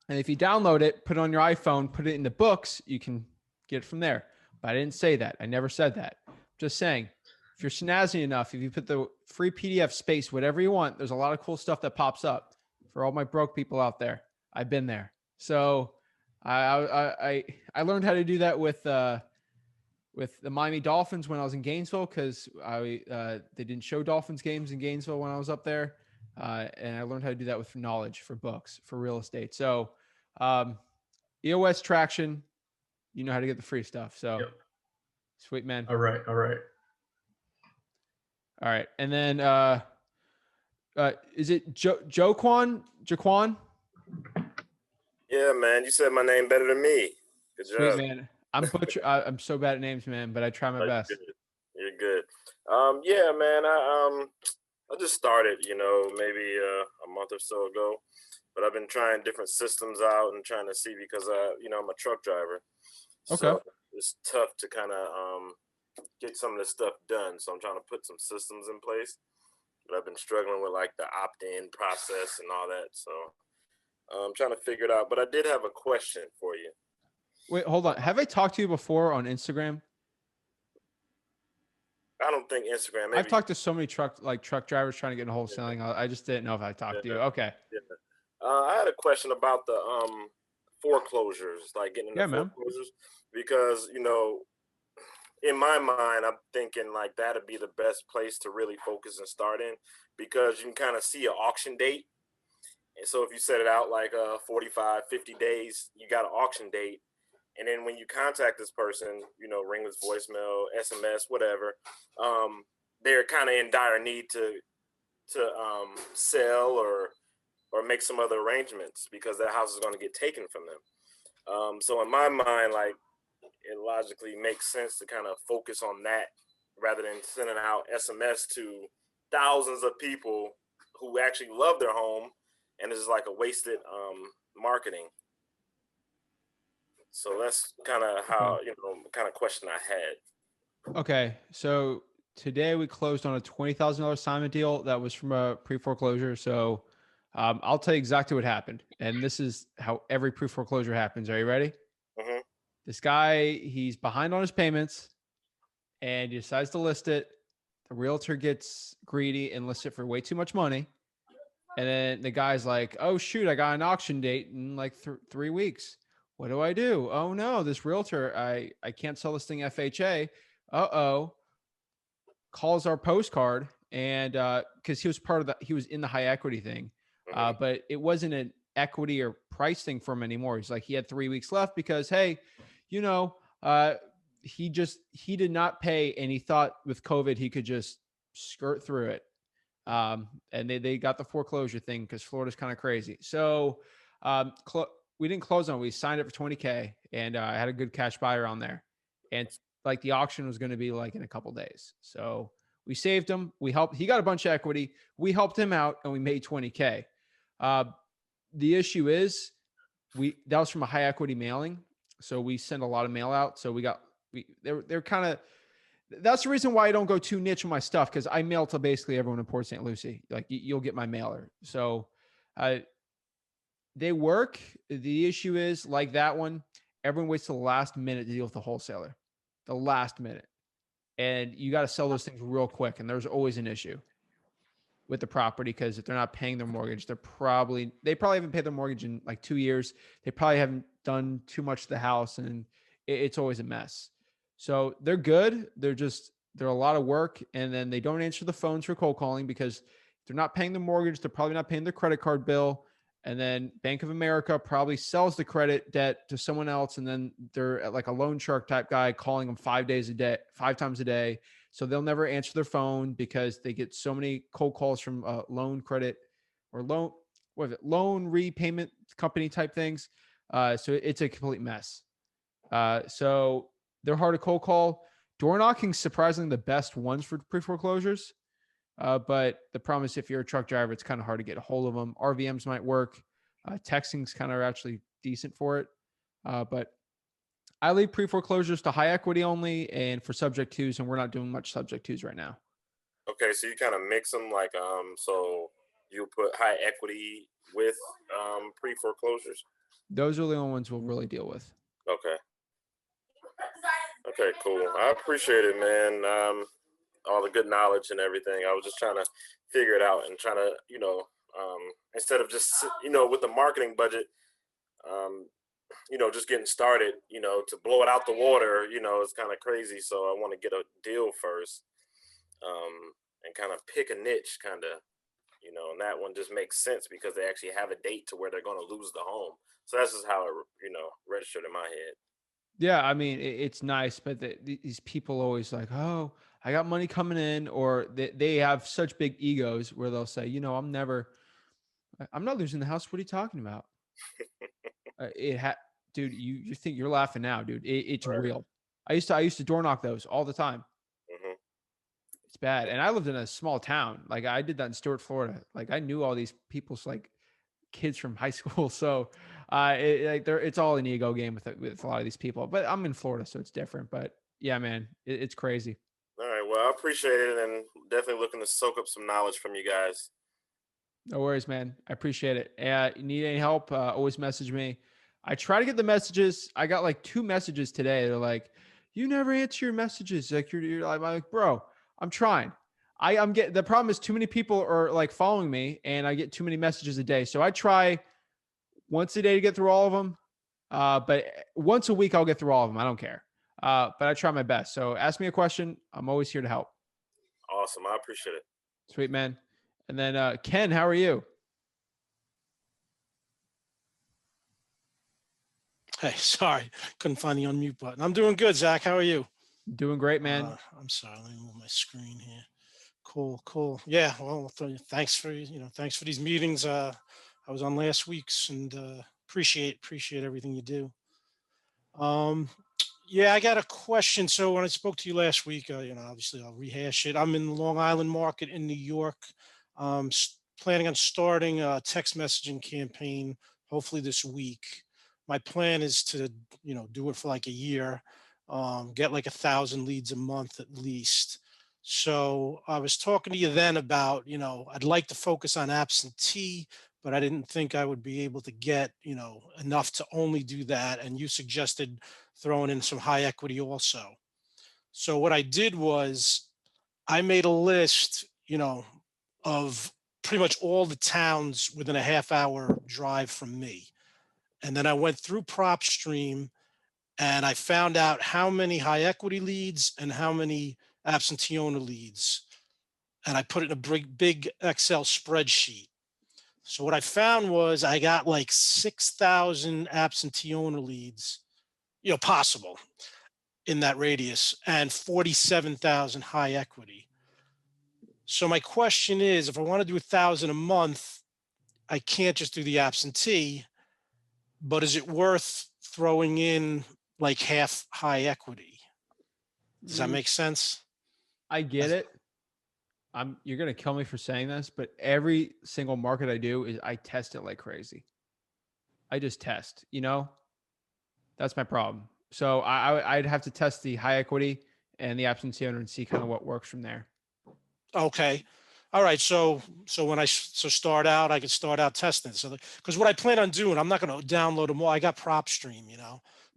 And if you download it, put it on your iPhone, put it in the books, you can get it from there. But I didn't say that. I never said that. Just saying, if you're snazzy enough, if you put the free PDF space, whatever you want, there's a lot of cool stuff that pops up for all my broke people out there. I've been there. So I learned how to do that with the Miami Dolphins when I was in Gainesville, because they didn't show Dolphins games in Gainesville when I was up there. And I learned how to do that with knowledge for books, for real estate. So EOS traction, you know how to get the free stuff. So sweet, man. All right. All right. And then is it Jaquan? Yeah, man. You said my name better than me. Good Sweet, job. man. I'm so bad at names, man, but I try my best. You're good. Yeah, man. I just started, maybe a month or so ago, but I've been trying different systems out and trying to see because I'm a truck driver. Okay. So it's tough to kind of get some of this stuff done. So I'm trying to put some systems in place, but I've been struggling with like the opt-in process and all that. So I'm trying to figure it out. But I did have a question for you. Wait, hold on. Have I talked to you before on Instagram? I don't think Instagram. Maybe. I've talked to so many truck drivers trying to get into wholesaling. I just didn't know if I talked to you. Okay. Yeah. I had a question about the foreclosures, like getting into foreclosures, because in my mind, I'm thinking like that'd be the best place to really focus and start in, because you can kind of see an auction date. And so if you set it out like 45, 50 days, you got an auction date. And then when you contact this person, ring this voicemail, SMS, whatever, they're kind of in dire need to sell or make some other arrangements because their house is going to get taken from them. So in my mind, like, it logically makes sense to kind of focus on that rather than sending out SMS to thousands of people who actually love their home, and it's like a wasted marketing. So that's kind of how, kind of question I had. Okay. So today we closed on a $20,000 assignment deal that was from a pre-foreclosure. So I'll tell you exactly what happened. And this is how every pre-foreclosure happens. Are you ready? Mm-hmm. This guy, he's behind on his payments and he decides to list it. The realtor gets greedy and lists it for way too much money. And then the guy's like, oh, shoot, I got an auction date in like 3 weeks. What do I do? Oh, no, this realtor, I can't sell this thing FHA. Uh-oh. Calls our postcard. And because he was he was in the high equity thing. But it wasn't an equity or price thing for him anymore. He's like, he had 3 weeks left because, hey, he did not pay, and he thought with COVID he could just skirt through it. And they got the foreclosure thing because Florida's kind of crazy. So we didn't close on it. We signed it for $20K, and I had a good cash buyer on there. And like the auction was going to be like in a couple days. So we saved him. He got a bunch of equity. We helped him out, and we made $20K. The issue is that was from a high equity mailing. So we send a lot of mail out. So they're kind of, that's the reason why I don't go too niche on my stuff. Cause I mail to basically everyone in Port St. Lucie. Like you'll get my mailer. So they work. The issue is like that one, everyone waits till the last minute to deal with the wholesaler, the last minute. and you got to sell those things real quick. And there's always an issue with the property, because if they're not paying their mortgage, they probably haven't paid their mortgage in like 2 years. They probably haven't done too much to the house, and it's always a mess. So they're good. They're a lot of work, and then they don't answer the phones for cold calling because they're not paying the mortgage. They're probably not paying their credit card bill. And then Bank of America probably sells the credit debt to someone else. And then they're like a loan shark type guy calling them 5 times a day. So they'll never answer their phone because they get so many cold calls from loan credit or loan repayment company type things. So it's a complete mess. So they're hard to cold call. Door knocking's surprisingly the best ones for pre-foreclosures. But the problem is if you're a truck driver, it's kind of hard to get a hold of them. RVMs might work. Texting's kind of actually decent for it. But I leave pre-foreclosures to high equity only and for subject twos, and we're not doing much subject twos right now. Okay, so you kind of mix them like so you put high equity with pre-foreclosures? Those are the only ones we'll really deal with. Okay. Okay, cool. I appreciate it, man. All the good knowledge and everything. I was just trying to figure it out and trying to, instead of just, with the marketing budget, just getting started, to blow it out the water, it's kind of crazy. So I want to get a deal first, and kind of pick a niche and that one just makes sense because they actually have a date to where they're going to lose the home. So that's just how it, registered in my head. Yeah, I mean, it's nice, but these people always like, oh, I got money coming in, or they have such big egos where they'll say, I'm not losing the house. What are you talking about? Dude, you think you're laughing now, dude. It's right. Real. I used to door knock those all the time. Mm-hmm. It's bad. And I lived in a small town. Like I did that in Stuart, Florida. Like I knew all these people's like kids from high school. So it's all an ego game with a lot of these people, but I'm in Florida, so it's different. But yeah, man, it's crazy. All right. Well, I appreciate it, and definitely looking to soak up some knowledge from you guys. No worries, man. I appreciate it. You need any help? Always message me. I try to get the messages. I got like 2 messages today. They're like, you never answer your messages. Like I'm like, bro, I'm trying. I'm getting, the problem is too many people are like following me and I get too many messages a day. So I try once a day to get through all of them. But once a week, I'll get through all of them. I don't care. But I try my best. So ask me a question. I'm always here to help. Awesome. I appreciate it. Sweet, man. And then Ken, how are you? Hey, sorry. Couldn't find the unmute button. I'm doing good, Zach. How are you? Doing great, man. I'm sorry. Let me move my screen here. Cool. Yeah. Well, thanks for these meetings. I was on last week's and appreciate everything you do. Yeah, I got a question. So when I spoke to you last week, obviously I'll rehash it. I'm in the Long Island market in New York. Planning on starting a text messaging campaign, hopefully this week. My plan is to, do it for like a year, get like 1,000 leads a month at least. So I was talking to you then about, I'd like to focus on absentee, but I didn't think I would be able to get, enough to only do that. And you suggested throwing in some high equity also. So what I did was I made a list, of pretty much all the towns within a half-hour drive from me. And then I went through PropStream and I found out how many high equity leads and how many absentee owner leads. And I put it in a big Excel spreadsheet. So what I found was I got like 6,000 absentee owner leads, possible in that radius, and 47,000 high equity. So my question is, if I want to do 1,000 a month, I can't just do the absentee, but is it worth throwing in like half high equity? Does that make sense? I get it. You're going to kill me for saying this, but every single market I do is I test it like crazy. I just test, that's my problem. So I'd have to test the high equity and the absentee owner and see kind of what works from there. Okay. All right. So when I start out, I can start out testing. So because what I plan on doing, I'm not going to download them all. I got PropStream,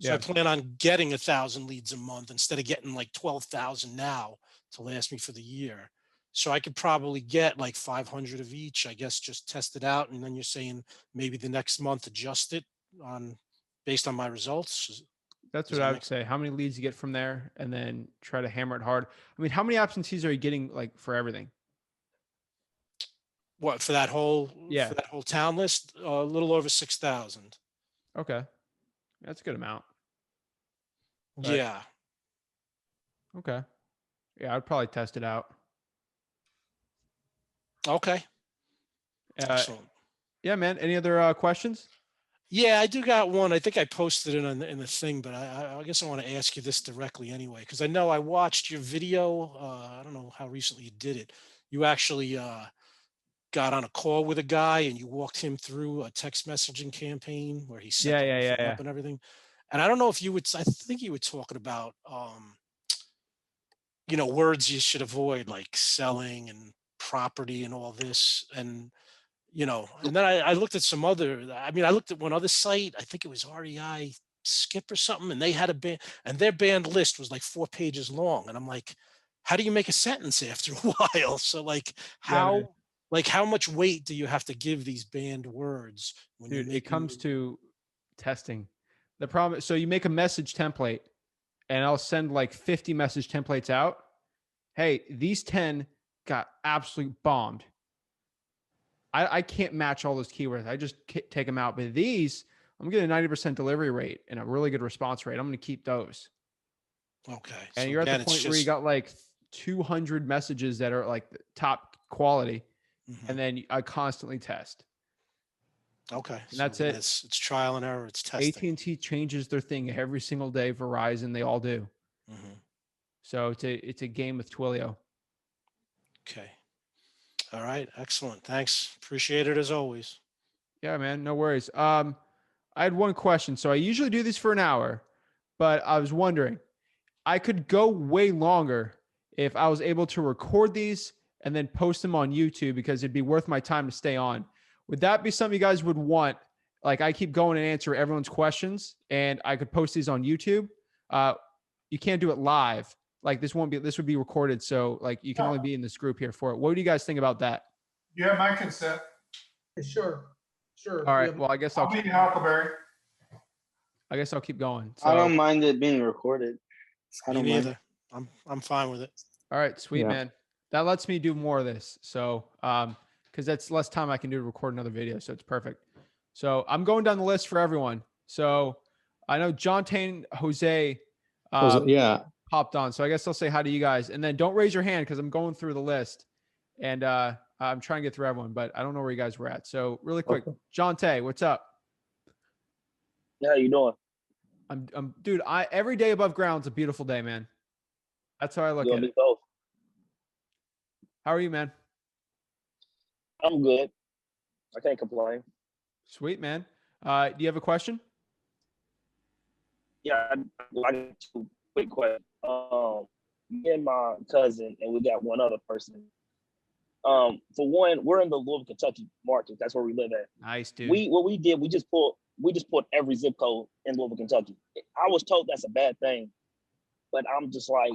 So I plan on getting 1,000 leads a month instead of getting like 12,000 now to last me for the year. So I could probably get like 500 of each, I guess, just test it out. And then you're saying maybe the next month adjust it based on my results. That's what I would say. How many leads you get from there, and then try to hammer it hard. I mean, how many absentees are you getting like for everything? What, for that whole town list? A little over 6,000. Okay, that's a good amount. But, yeah. Okay. Yeah, I'd probably test it out. Okay. Excellent. Yeah, man. Any other questions? Yeah, I do got one. I think I posted it in the thing, but I guess I want to ask you this directly anyway, because I know I watched your video. I don't know how recently you did it. You actually got on a call with a guy and you walked him through a text messaging campaign where he set the whole thing up and everything. And I don't know if you would, I think you were talking about, words you should avoid, like selling and property and all this. And, and then I looked at I looked at one other site, I think it was REI Skip or something, and they had a band, and their band list was like 4 pages long. And I'm like, how do you make a sentence after a while? So like, how much weight do you have to give these banned words when it comes to testing? The problem, so you make a message template, and I'll send like 50 message templates out. Hey, these 10 got absolutely bombed. I can't match all those keywords. I just take them out. But these, I'm getting a 90% delivery rate and a really good response rate. I'm going to keep those. Okay. And so you're at the point where you got like 200 messages that are like top quality. And then I constantly test. Okay. And that's it. It's trial and error. It's testing. AT&T changes their thing every single day. Verizon, they all do. So it's a game with Twilio. Okay. All right. Excellent. Thanks. Appreciate it as always. Yeah, man. No worries. I had one question. So I usually do this for an hour, but I was wondering, I could go way longer if I was able to record these and then post them on YouTube, because it'd be worth my time to stay on. Would that be something you guys would want? Like, I keep going and answer everyone's questions, and I could post these on YouTube. You can't do it live. Like, this would be recorded. So like, you can only be in this group here for it. What do you guys think about that? You have my consent. Sure. All right. Well, I guess I'll be Huckleberry. I guess I'll keep going. So, I don't mind it being recorded. I don't mind. Either. I'm fine with it. All right, sweet, man. That lets me do more of this. So, because that's less time I can do to record another video. So it's perfect. So I'm going down the list for everyone. So I know John Tane, Jose, popped on. So I guess I'll say hi to you guys, and then don't raise your hand because I'm going through the list, and I'm trying to get through everyone, but I don't know where you guys were at. So really quick, John Tay, what's up? Yeah, how you doing? I'm dude. Every day above ground's a beautiful day, man. That's how I look at it. Both. How are you, man? I'm good. I can't complain. Sweet, man. Do you have a question? Yeah, I got two quick questions. Me and my cousin, and we got one other person. For one, we're in the Louisville, Kentucky market. That's where we live at. Nice, dude. What we did, we just pulled every zip code in Louisville, Kentucky. I was told that's a bad thing, but I'm just like,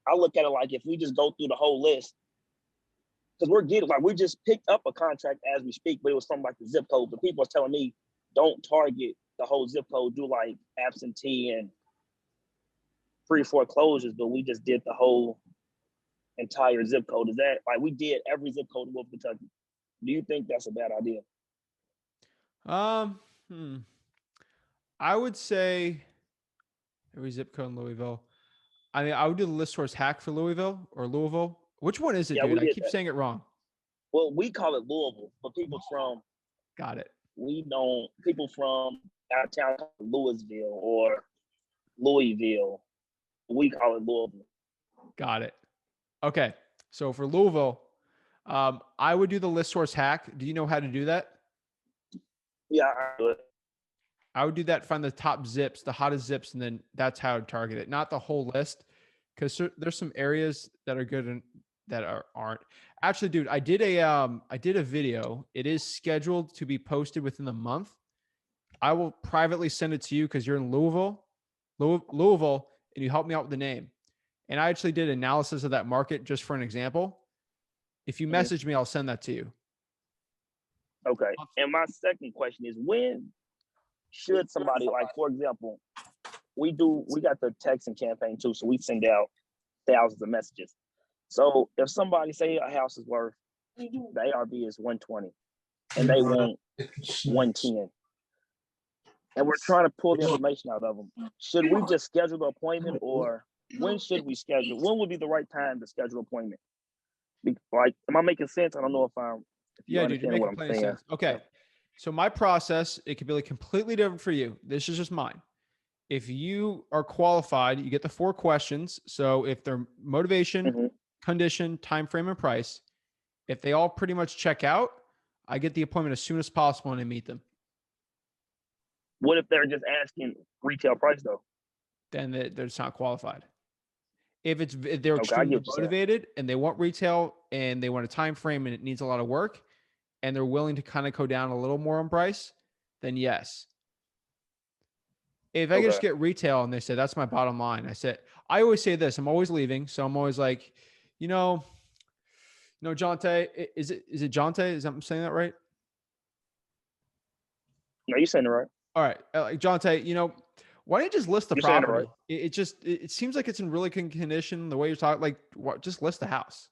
I look at it like, if we just go through the whole list, because we just picked up a contract as we speak, but it was something like the zip code. But people are telling me, don't target the whole zip code, do like absentee and free foreclosures, but we just did the whole entire zip code. Is that like, we did every zip code in Louisville, Kentucky? Do you think that's a bad idea? I would say every zip code in Louisville. I mean, I would do the list source hack for Louisville or Louisville. Which one is it, dude? I keep saying it wrong. Well, we call it Louisville, but people from people from out of town call it Louisville or Louisville. We call it Louisville. Got it. Okay. So for Louisville, I would do the list source hack. Do you know how to do that? Yeah, I do it. I would do that, find the top zips, the hottest zips, and then that's how I'd target it. Not the whole list, because there's some areas that are good and that aren't. Actually, dude, I did a video. It is scheduled to be posted within the month. I will privately send it to you because you're in Louisville, Louisville, and you help me out with the name. And I actually did analysis of that market just for an example. If you message me, I'll send that to you. Okay. And my second question is, when should somebody, like, for example, we got the texting campaign too, so we send out thousands of messages. So if somebody say a house is worth, the ARV is 120 and they want 110, and we're trying to pull the information out of them, should we just schedule the appointment, or when should we schedule? When would be the right time to schedule an appointment? Like, am I making sense? I don't know if Yeah, dude, you're making plenty of sense. Okay. So my process, it could be like completely different for you. This is just mine. If you are qualified, you get the 4 questions. So if they're motivation, condition, time frame, and price, if they all pretty much check out, I get the appointment as soon as possible and I meet them. What if they're just asking retail price though? Then they're just not qualified. If they're extremely motivated and they want retail and they want a time frame and it needs a lot of work and they're willing to kind of go down a little more on price, then yes. If I just get retail and they say, that's my bottom line. I always say this, I'm always leaving. So I'm always like, Jonte, is it Jonte? I'm saying that right? No, you're saying it right. All right. Like Jonte, why don't you just list the You're saying it property? right. It seems like it's in really good condition. The way you're talking, like, just list the house.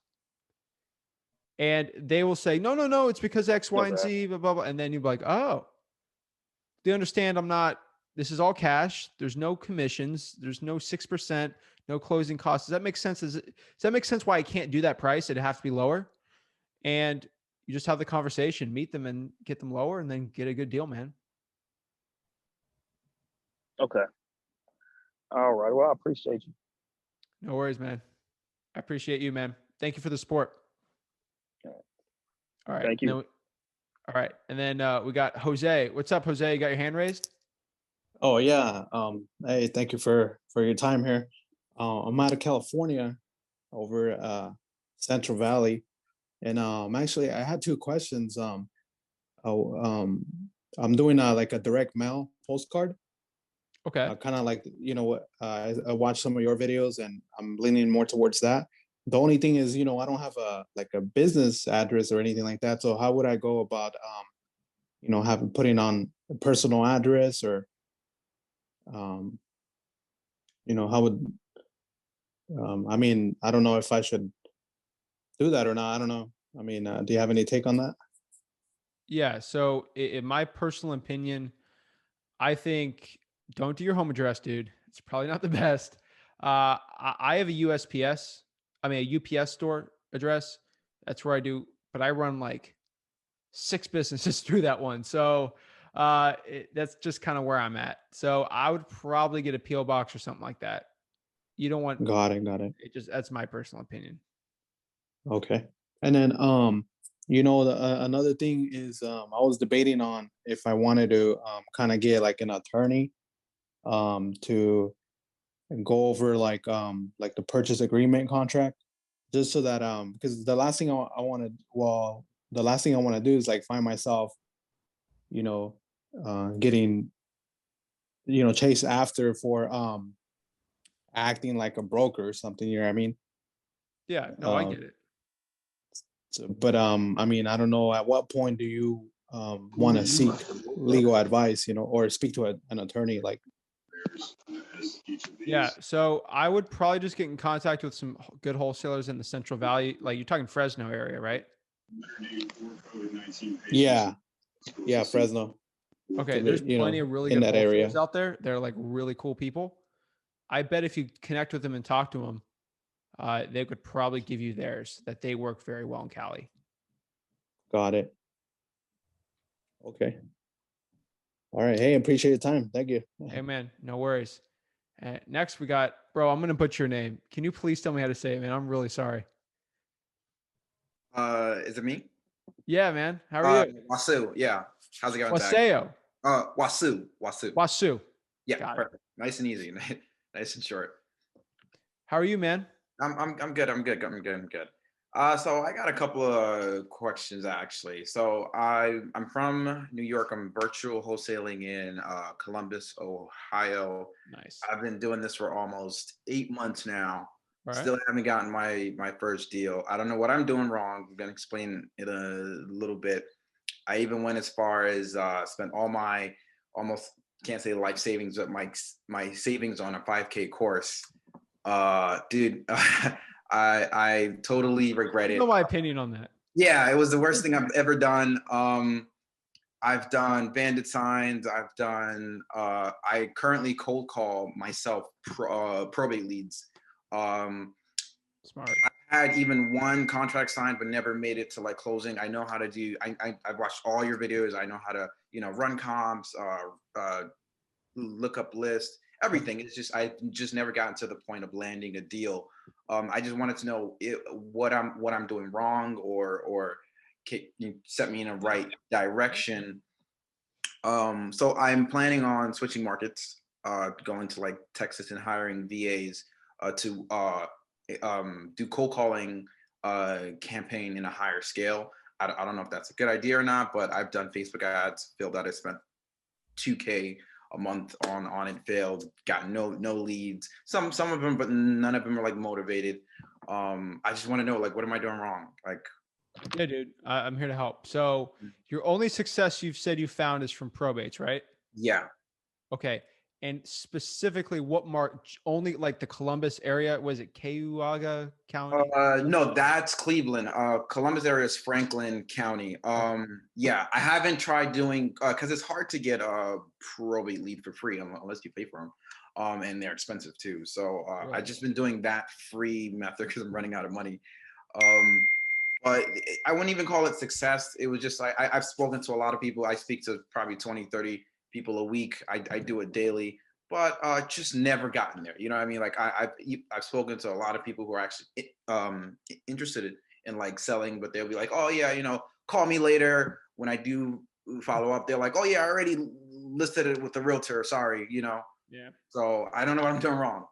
And they will say, no, it's because X, Y, and Z, blah, blah, blah. And then you'll be like, oh, they understand this is all cash. There's no commissions. There's no 6%, no closing costs. Does that make sense? Does that make sense why I can't do that price? It'd have to be lower. And you just have the conversation, meet them and get them lower and then get a good deal, man. Okay. All right. Well, I appreciate you. No worries, man. I appreciate you, man. Thank you for the support. All right. Thank you. All right. And then we got Jose. What's up, Jose? You got your hand raised? Oh yeah. Hey, thank you for your time here. I'm out of California, over Central Valley, and actually I had 2 questions. I'm doing like a direct mail postcard. Okay. Kind of like, I watched some of your videos and I'm leaning more towards that. The only thing is, I don't have a business address or anything like that. So how would I go about, putting on a personal address, or, how would, I don't know if I should do that or not. I don't know. Do you have any take on that? Yeah. So in my personal opinion, I think don't do your home address, dude. It's probably not the best. I have a UPS store address. That's where I do, but I run like 6 businesses through that one. So that's just kind of where I'm at. So I would probably get a PO box or something like that. You don't want. Got it. That's my personal opinion. Okay. And then, another thing is, I was debating on if I wanted to kind of get like an attorney to go over like the purchase agreement contract, just so that because the last thing I want to do is like find myself, getting chased after for acting like a broker or something. You know what I mean? Yeah. No, I get it. So, but I don't know, at what point do you want to seek legal advice, or speak to an attorney? Like, yeah. So I would probably just get in contact with some good wholesalers in the Central Valley. Like, you're talking Fresno area, right? Yeah, Fresno. Okay, there's plenty of really good wholesalers out there. They're like really cool people. I bet if you connect with them and talk to them, they could probably give you theirs, that they work very well in Cali. Got it. Okay. All right. Hey, appreciate your time. Thank you. Hey, man, no worries. Next, we got, bro, I'm going to butcher your name. Can you please tell me how to say it, man? I'm really sorry. Is it me? Yeah, man. How are you? Wasu. Yeah. How's it going? Waseo. Wasu. Yeah. Got Perfect. Nice and easy. Nice and short. How are you, man? I'm good. I'm good. So I got a couple of questions actually. So I'm from New York. I'm virtual wholesaling in Columbus, Ohio. Nice. I've been doing this for almost 8 months now. All right. Still haven't gotten my first deal. I don't know what I'm doing wrong. I'm gonna explain it a little bit. I even went as far as spent all my almost can't say life savings, but my savings on a 5K course. Dude, I totally regret You it. know my opinion on that. Yeah, it was the worst thing I've ever done. I've done bandit signs. I've done. I currently cold call myself probate leads. Smart. I had even one contract signed, but never made it to like closing. I know how to do. I've watched all your videos. I know how to run comps, look up lists, everything. It's just I just never gotten to the point of landing a deal. I just wanted to know what I'm doing wrong, or can you set me in a right direction. So I'm planning on switching markets, going to like Texas and hiring VAs to do cold calling campaign in a higher scale. I don't know if that's a good idea or not, but I've done Facebook ads, filled out. I spent $2K a month on it, failed, got no leads. Some of them, but none of them are like motivated. I just want to know, like, what am I doing wrong? Like, yeah, dude, I'm here to help. So your only success you've said you found is from probates, right? Yeah. Okay. And specifically what only like the Columbus area, was it Cuyahoga County? No, that's Cleveland. Columbus area is Franklin County. Yeah, I haven't tried doing because it's hard to get a probate lead for free unless you pay for them. And they're expensive too. So I've just been doing that free method because I'm running out of money. But I wouldn't even call it success. It was just I've spoken to a lot of people. I speak to probably 20, 30 people a week. I do it daily, but just never gotten there. You know what I mean? Like I've spoken to a lot of people who are actually interested in like selling, but they'll be like, oh yeah, call me later. When I do follow up, they're like, oh yeah, I already listed it with the realtor. Sorry. Yeah. So I don't know what I'm doing wrong.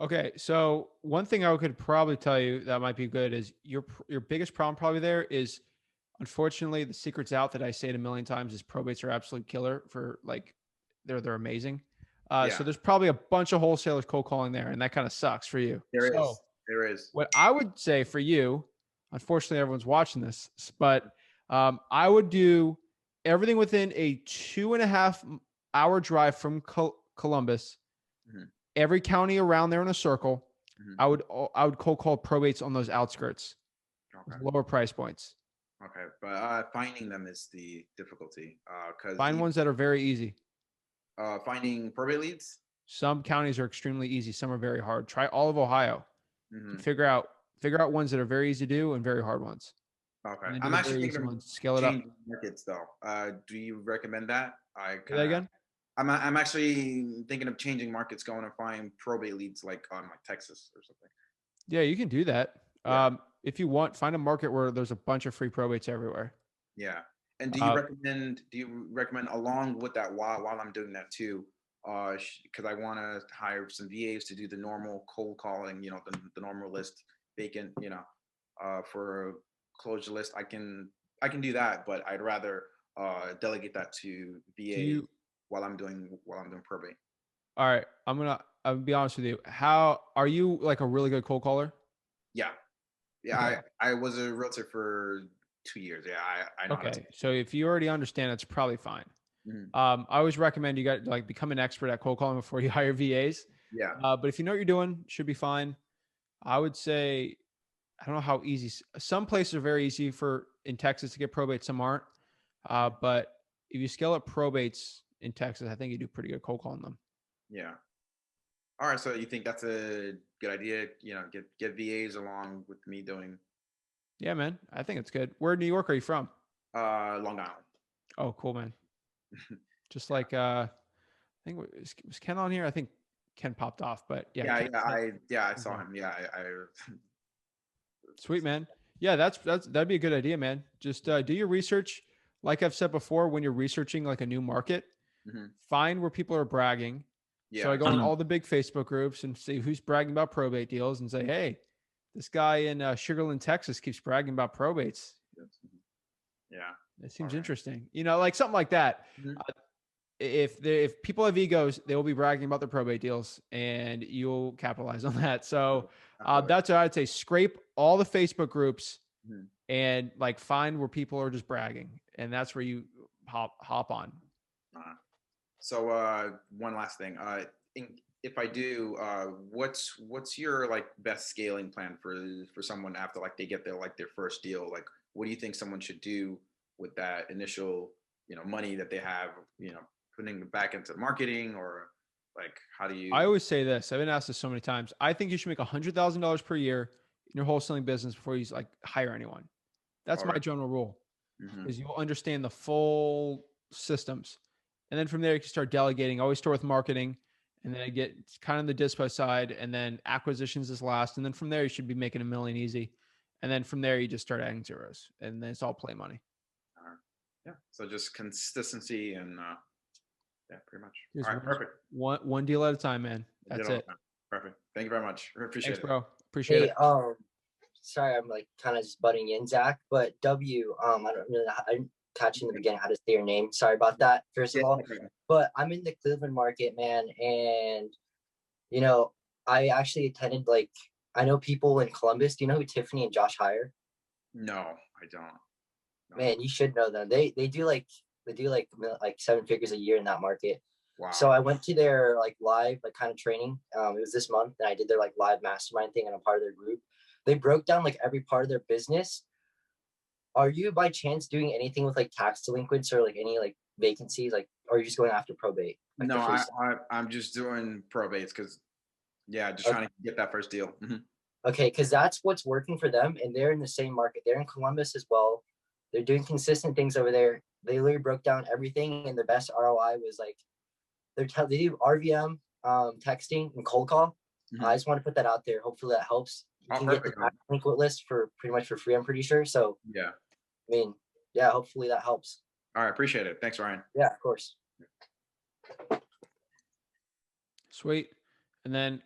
Okay, so one thing I could probably tell you that might be good is your biggest problem probably there is, unfortunately, the secret's out that I say it a million times is probates are absolute killer for like they're amazing. Yeah. So there's probably a bunch of wholesalers cold calling there, and that kind of sucks for you. There is. What I would say for you, unfortunately, everyone's watching this, but I would do everything within a 2.5-hour drive from Columbus. Mm-hmm. Every county around there in a circle. Mm-hmm. I would cold call probates on those outskirts, with lower price points. Okay, but finding them is the difficulty. Because Find ones that are very easy. Finding probate leads. Some counties are extremely easy. Some are very hard. Try all of Ohio. Mm-hmm. Figure out ones that are very easy to do and very hard ones. Okay, I'm actually thinking of scale it up. changing markets though. Do you recommend that? Say that again. I'm actually thinking of changing markets, going and find probate leads like on like Texas or something. Yeah, you can do that. Yeah. If you want, find a market where there's a bunch of free probates everywhere. Yeah. And do you recommend along with that while I'm doing that too? Because I want to hire some VAs to do the normal cold calling, the normal list vacant, for a closure list. I can do that, but I'd rather delegate that to VA while I'm doing probate. All right, I'll be honest with you. How are you like a really good cold caller? Yeah. Okay. I was a realtor for 2 years. Yeah, I know. Okay, so if you already understand, it's probably fine. Mhm. I always recommend you got like become an expert at cold calling before you hire VAs. Yeah. But if you know what you're doing, should be fine. I would say, I don't know how easy. Some places are very easy in Texas to get probate. Some aren't. But if you scale up probates in Texas, I think you do pretty good cold calling them. Yeah. All right. So you think that's a good idea? Get VAs along with me doing. Yeah, man. I think it's good. Where in New York are you from? Long Island. Oh, cool, man. Just like I think was Ken on here? I think Ken popped off, but yeah. I saw him. Yeah, Sweet, man. Yeah, that'd be a good idea, man. Just do your research. Like I've said before, when you're researching like a new market, find where people are bragging. Yeah. So I go in all the big Facebook groups and see who's bragging about probate deals and say, hey, This guy in Sugarland, Texas keeps bragging about probates. Yeah. It seems interesting. You know, like something like that. Mhm. If people have egos, they will be bragging about their probate deals, and you'll capitalize on that. So that's what I'd say. Scrape all the Facebook groups Mhm. and like find where people are just bragging, and that's where you hop on. So one last thing. If I do, what's your like best scaling plan for someone after like they get their first deal? Like, what do you think someone should do with that initial money that they have? Putting it back into marketing, or like how do you? I always say this. I've been asked this so many times. I think you should make $100,000 per year in your wholesaling business before you like hire anyone. That's my general rule. Is you'll understand the full systems, and then from there you can start delegating. Always start with marketing, and then I get kind of the dispo side, and then acquisitions is last, and then from there you should be making $1 million easy, and then from there you just start adding zeros, and then it's all play money. Yeah. So just consistency and yeah, pretty much. Just All right, perfect. One deal at a time, man. That's it. Perfect. Thank you very much. Appreciate Thanks, it, bro. Appreciate it. Sorry, I'm like kind of just butting in, Zach. But W, I don't really, I didn't catch in the beginning how to say your name. Sorry about that. First of all, but I'm in the Cleveland market, man, and I actually attended I know people in Columbus. Do you know who Tiffany and Josh hire? No, I don't. No. Man, you should know them. They do like 7 figures a year in that market. Wow. So I went to their live kind of training. It was this month, and I did their live mastermind thing, and I'm part of their group. They broke down every part of their business. Are you by chance doing anything with tax delinquents or any vacancies? Or are you just going after probate? No, I'm just doing probates because just trying to get that first deal. Okay, because that's what's working for them, and they're in the same market. They're in Columbus as well. They're doing consistent things over there. They literally broke down everything, and the best ROI was they do RVM, texting, and cold call. I just want to put that out there. Hopefully that helps. You can get the tax delinquent list for pretty much for free, I'm pretty sure. So yeah, I mean, yeah, hopefully that helps. All right, appreciate it. Thanks, Ryan. Yeah, of course. Sweet. And then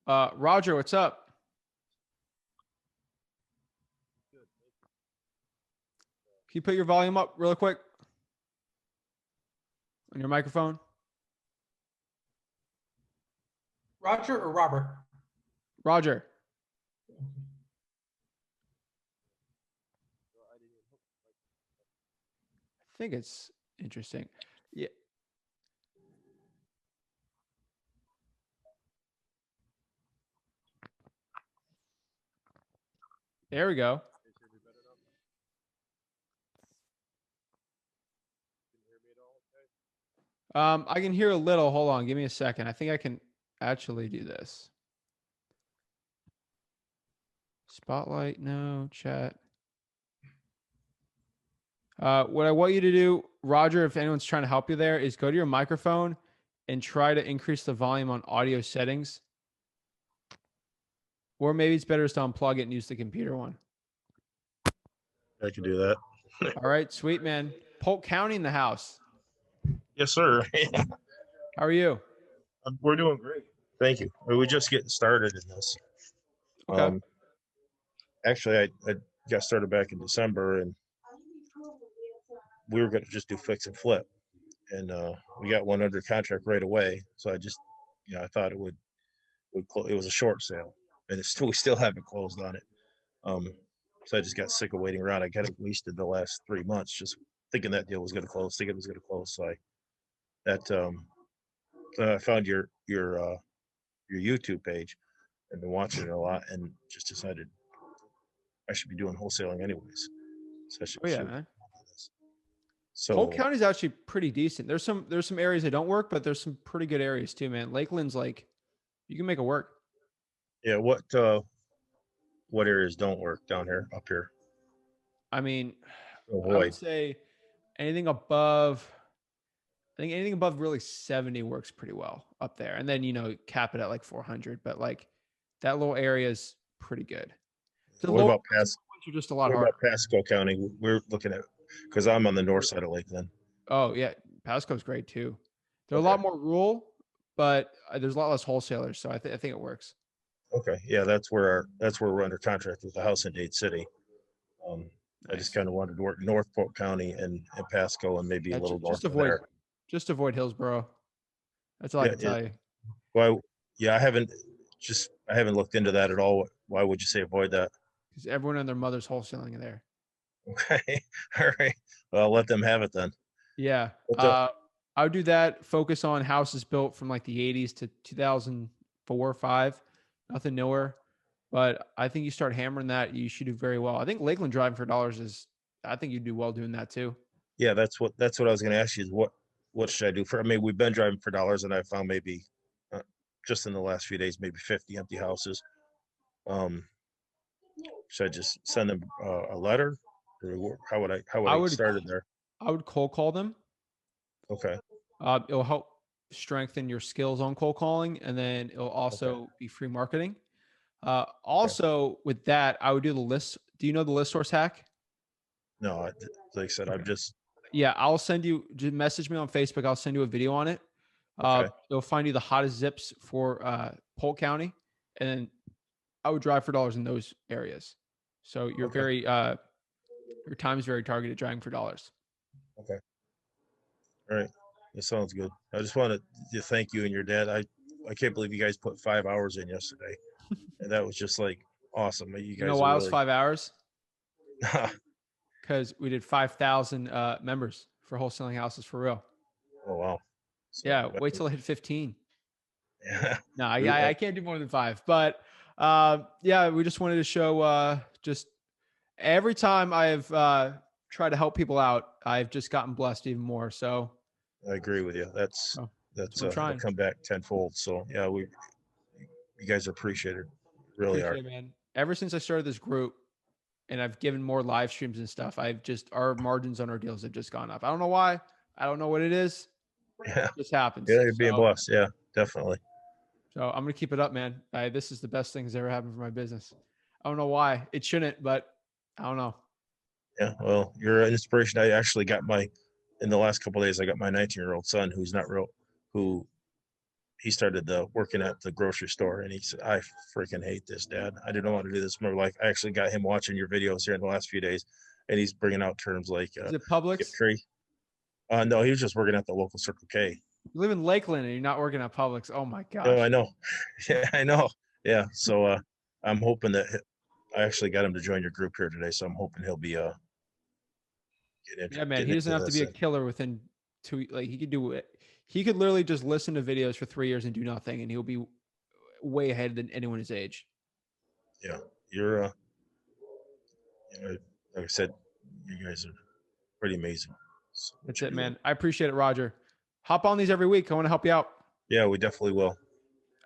Roger, what's up? Can you put your volume up real quick on your microphone? Roger or Robert? Roger. I think it's interesting. Yeah. There we go. I can hear a little. Hold on. Give me a second. I think I can actually do this. Spotlight, no. Chat. What I want you to do, Roger, if anyone's trying to help you there, is go to your microphone and try to increase the volume on audio settings. Or maybe it's better to unplug it and use the computer one. I can do that. All right, sweet, man. Polk County in the house. Yes, sir. How are you? We're doing great. Thank you. We're just getting started in this. Okay. Actually, I got started back in December, and we were going to just do fix and flip. And we got one under contract right away. So I just, I thought it would it was a short sale, and we still haven't closed on it. So I just got sick of waiting around. I got it wasted the last 3 months, just thinking that deal was going to close, thinking it was going to close. So I found your YouTube page and been watching it a lot, and just decided I should be doing wholesaling anyways. So I should, man. So Polk County is actually pretty decent. There's some areas that don't work, but there's some pretty good areas too, man. Lakeland's you can make it work. Yeah. What areas don't work down here, up here? I mean, I would say anything above really 70 works pretty well up there. And then, cap it at 400, but that little area is pretty good. What about just a lot harder. What about Pasco County? We're looking at, because I'm on the north side of Lakeland. Oh yeah. Pasco's great too. They're a lot more rural, but there's a lot less wholesalers. So I think it works. Okay, yeah, that's where we're under contract with the house in Dade City. I just kind of wanted to work North Polk County and Pasco and maybe a little north of there. Just avoid Hillsboro. That's all I can tell you. Well, yeah, I haven't looked into that at all. Why would you say avoid that? Because everyone and their mother's wholesaling there. Okay, all right. Well, let them have it then. Yeah. I would do that. Focus on houses built from like the 80s to 2004 or 5. Nothing newer. But I think you start hammering that, you should do very well. I think Lakeland driving for dollars I think you'd do well doing that too. Yeah, that's what I was going to ask you is what should I do for? I mean, we've been driving for dollars, and I found maybe just in the last few days maybe 50 empty houses. Should I just send them a letter, or how would I get started there? I would cold call them. Okay. It'll help strengthen your skills on cold calling, and then it'll also be free marketing. Also, with that, I would do the list. Do you know the list source hack? No, like I said, I'm just. Yeah, I'll send you. Just message me on Facebook. I'll send you a video on it. It'll find you the hottest zips for Polk County, and then I would drive for dollars in those areas. So you're very your time is very targeted driving for dollars. Okay. All right. That sounds good. I just wanted to thank you and your dad. I can't believe you guys put 5 hours in yesterday. And that was just like awesome. You guys know why it was really... 5 hours? Because we did 5,000 members for wholesaling houses for real. Oh wow. So, yeah, wait till I hit 15. Yeah. No, I can't do more than 5. But yeah, we just wanted to show just every time I've tried to help people out, I've just gotten blessed even more. So I agree with you. That's I'm trying. come back tenfold. So yeah, you guys are appreciated. Really Appreciate are. It, man. Ever since I started this group and I've given more live streams and stuff, our margins on our deals have just gone up. I don't know why. I don't know what it is. Yeah. It just happens. Yeah, you're being blessed. Yeah, definitely. So I'm going to keep it up, man. This is the best thing that's ever happened for my business. I don't know why it shouldn't, but I don't know. Yeah. Well, you're an inspiration. I actually got in the last couple of days, I got my 19-year-old son who he started working at the grocery store, and he said, I freaking hate this, Dad. I didn't want to do this in my life. I actually got him watching your videos here in the last few days, and he's bringing out terms like is it Publix? No, he was just working at the local Circle K. You live in Lakeland and you're not working at Publix. Oh my gosh. Oh, I know. Yeah, I know. Yeah. So I'm hoping that I actually got him to join your group here today. So I'm hoping he'll be yeah, man. He doesn't have to be a killer within 2. Like he could do it. He could literally just listen to videos for 3 years and do nothing, and he'll be way ahead than anyone his age. Yeah, you're. Like I said, you guys are pretty amazing. So that's it, man. I appreciate it, Roger. Hop on these every week. I want to help you out. Yeah, we definitely will.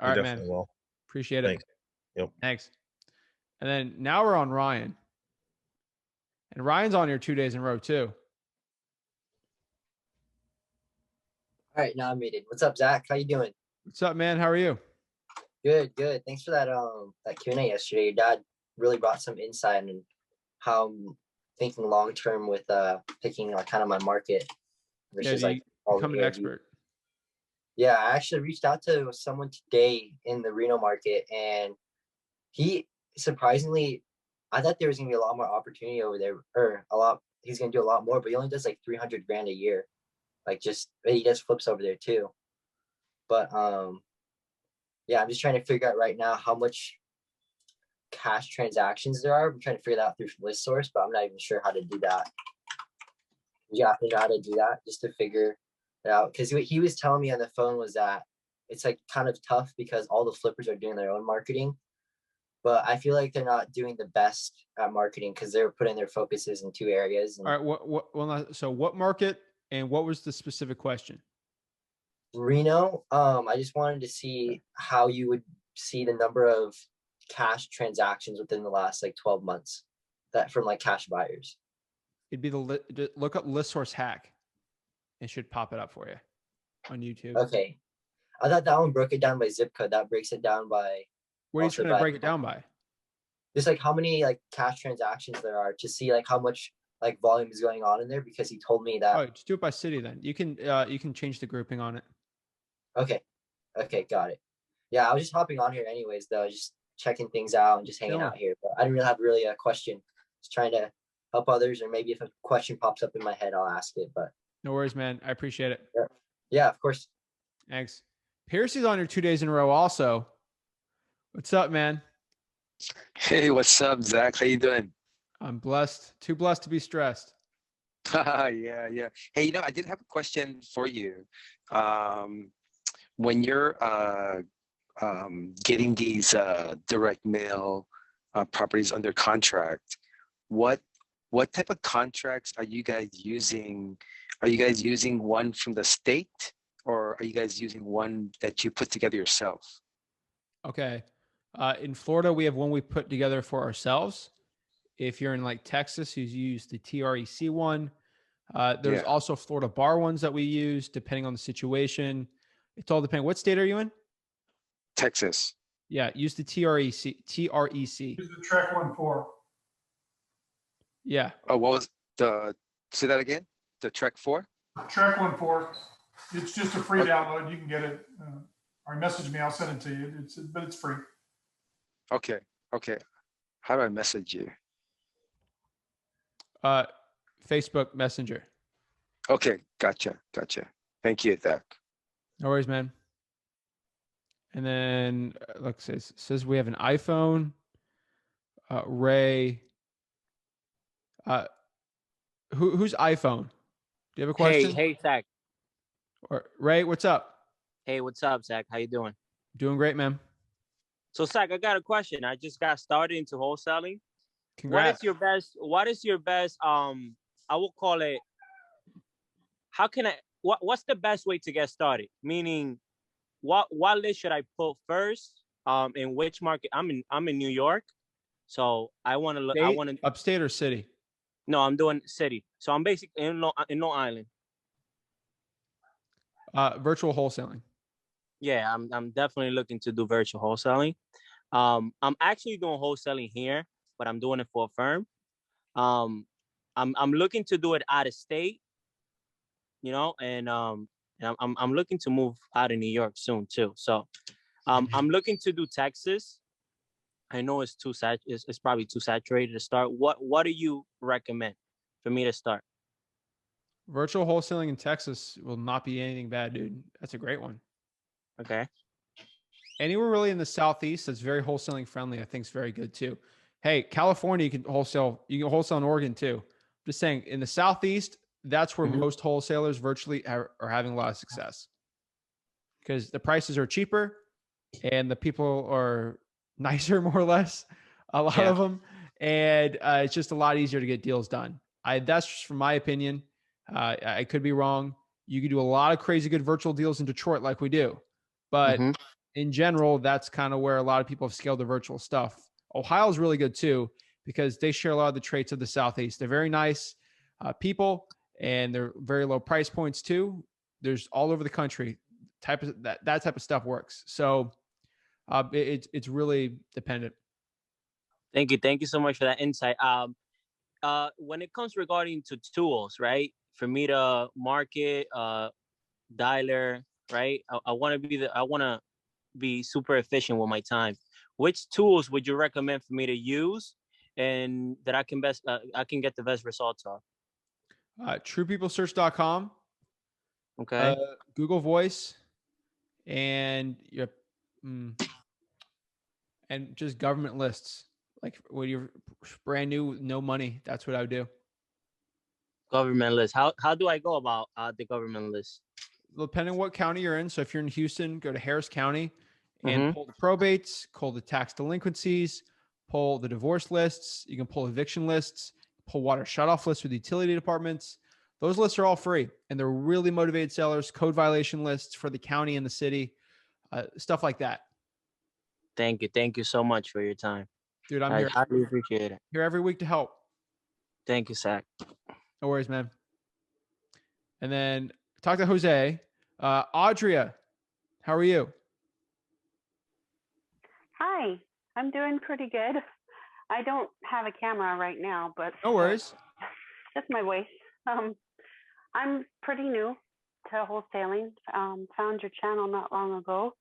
All right, man. Will. Appreciate it. Thanks. Yep. Thanks. And then now we're on Ryan. And Ryan's on here 2 days in a row too. All right, now I'm muted. What's up, Zach? How you doing? What's up, man? How are you? Good, good. Thanks for that Q&A yesterday. Your dad really brought some insight on how I'm thinking long term with picking like kind of my market versus become an expert. Yeah, I actually reached out to someone today in the Reno market, and he surprisingly, I thought there was gonna be a lot more opportunity over there, or he's gonna do a lot more, but he only does like 300 grand a year. He does flips over there too. But yeah, I'm just trying to figure out right now how much cash transactions there are. I'm trying to figure that out through list source, but I'm not even sure how to do that. You have to know how to do that just to figure it out. Because what he was telling me on the phone was that it's like kind of tough because all the flippers are doing their own marketing. But I feel like they're not doing the best at marketing because they're putting their focuses in 2 areas. All right. So what market and what was the specific question? Reno. I just wanted to see how you would see the number of cash transactions within the last 12 months that from cash buyers. It'd be look up list source hack. It should pop it up for you on YouTube. Okay. I thought that one broke it down by zip code. That breaks it down by. What are you trying to break it down by? Just how many cash transactions there are to see how much volume is going on in there, because he told me that. Oh, just do it by city then. You can change the grouping on it. Okay. Okay, got it. Yeah, I was just hopping on here anyways though. checking things out and just hanging Chilling. out here. But I didn't really have a question. Just trying to help others, or maybe if a question pops up in my head, I'll ask it. But No worries, man. I appreciate it. yeah, of course. Thanks. Piercy's on your 2 days in a row also. What's up, man? Hey, what's up, Zach? How you doing? I'm blessed. Too blessed to be stressed. Yeah, yeah. Hey, I did have a question for you. When you're getting these direct mail properties under contract, what type of contracts are you guys using? Are you guys using one from the state, or are you guys using one that you put together yourself? Okay. In Florida, we have one we put together for ourselves. If you're in like Texas, you use the TREC one. There's also Florida bar ones that we use depending on the situation. It's all depending. What state are you in? Texas. Yeah, use the TREC. Use the Trek 1.4. Yeah. Oh, what was say that again? The Trek 4? Trek 1.4. It's just a free download. You can get it. Or message me. I'll send it to you. But it's free. Okay. Okay. How do I message you? Facebook Messenger. Okay. Gotcha. Thank you, Zach. No worries, man. And then look, says we have an iPhone. Ray. Who's iPhone? Do you have a question? Hey, Zach. Or Ray, what's up? Hey, what's up, Zach? How you doing? Doing great, man. So, Zach, I got a question. I just got started into wholesaling. Congrats. What is your best I will call it, what's the best way to get started? Meaning what list should I put first? In which market? I'm in New York. So I want to upstate or city? No, I'm doing city. So I'm basically in Long Island. Virtual wholesaling. Yeah, I'm definitely looking to do virtual wholesaling. I'm actually doing wholesaling here, but I'm doing it for a firm. I'm looking to do it out of state, and I'm looking to move out of New York soon too. So I'm looking to do Texas. I know it's it's probably too saturated to start. What do you recommend for me to start? Virtual wholesaling in Texas will not be anything bad, dude. That's a great one. Okay. Anywhere really in the Southeast that's very wholesaling friendly, I think is very good too. Hey, California, you can wholesale in Oregon too. Just saying, in the Southeast, that's where most wholesalers virtually are having a lot of success because the prices are cheaper and the people are nicer, more or less, a lot of them. And it's just a lot easier to get deals done. That's just from my opinion. I could be wrong. You could do a lot of crazy good virtual deals in Detroit like we do. But in general, that's kind of where a lot of people have scaled their virtual stuff. Ohio is really good too, because they share a lot of the traits of the Southeast. They're very nice people, and they're very low price points too. There's all over the country that type of stuff works. So it's really dependent. Thank you so much for that insight. When it comes regarding to tools, right? For me to market, dialer, right? I want to be super efficient with my time. Which tools would you recommend for me to use, and that I can get the best results of? TruePeopleSearch.com. Okay. Google Voice, and and just government lists. Like when you're brand new, no money, that's what I would do. Government list. How do I go about the government list? Depending on what county you're in. So if you're in Houston, go to Harris County and pull the probates, pull the tax delinquencies, pull the divorce lists. You can pull eviction lists, pull water shutoff lists with utility departments. Those lists are all free, and they're really motivated sellers. Code violation lists for the county and the city, stuff like that. Thank you so much for your time, dude. I highly appreciate it. Here every week to help. Thank you, Zach. No worries, man. And then talk to Jose. Audria, how are you? Hi, I'm doing pretty good. I don't have a camera right now, but no worries. That's my voice. I'm pretty new to wholesaling. Found your channel not long ago.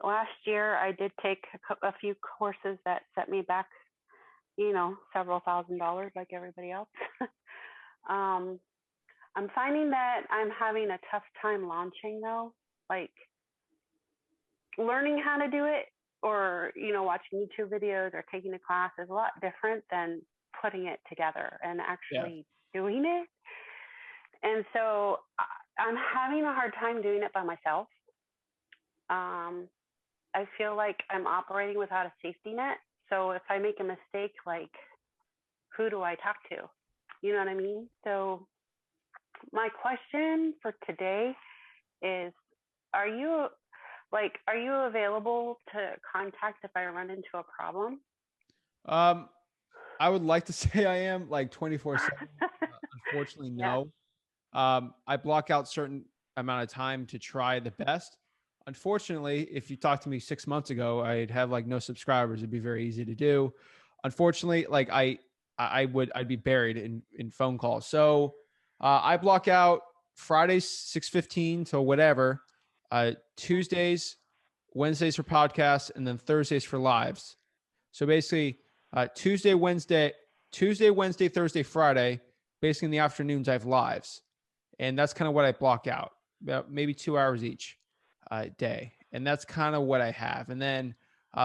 last year I did take a few courses that set me back, several $1,000s like everybody else. I'm finding that I'm having a tough time launching though, like learning how to do it or, watching YouTube videos or taking a class is a lot different than putting it together and actually doing it. And so I'm having a hard time doing it by myself. I feel like I'm operating without a safety net. So if I make a mistake, like, who do I talk to? You know what I mean? So my question for today is, are you available to contact if I run into a problem? I would like to say I am, like 24/7. Unfortunately, no. I block out certain amount of time to try the best. Unfortunately, if you talked to me 6 months ago, I'd have like no subscribers. It'd be very easy to do. Unfortunately, like I'd be buried in phone calls. So I block out Fridays 6:15 till whatever, Tuesdays, Wednesdays for podcasts, and then Thursdays for lives. So basically, Tuesday, Wednesday, Thursday, Friday. Basically, in the afternoons, I have lives, and that's kind of what I block out, about maybe 2 hours each day, and that's kind of what I have. And then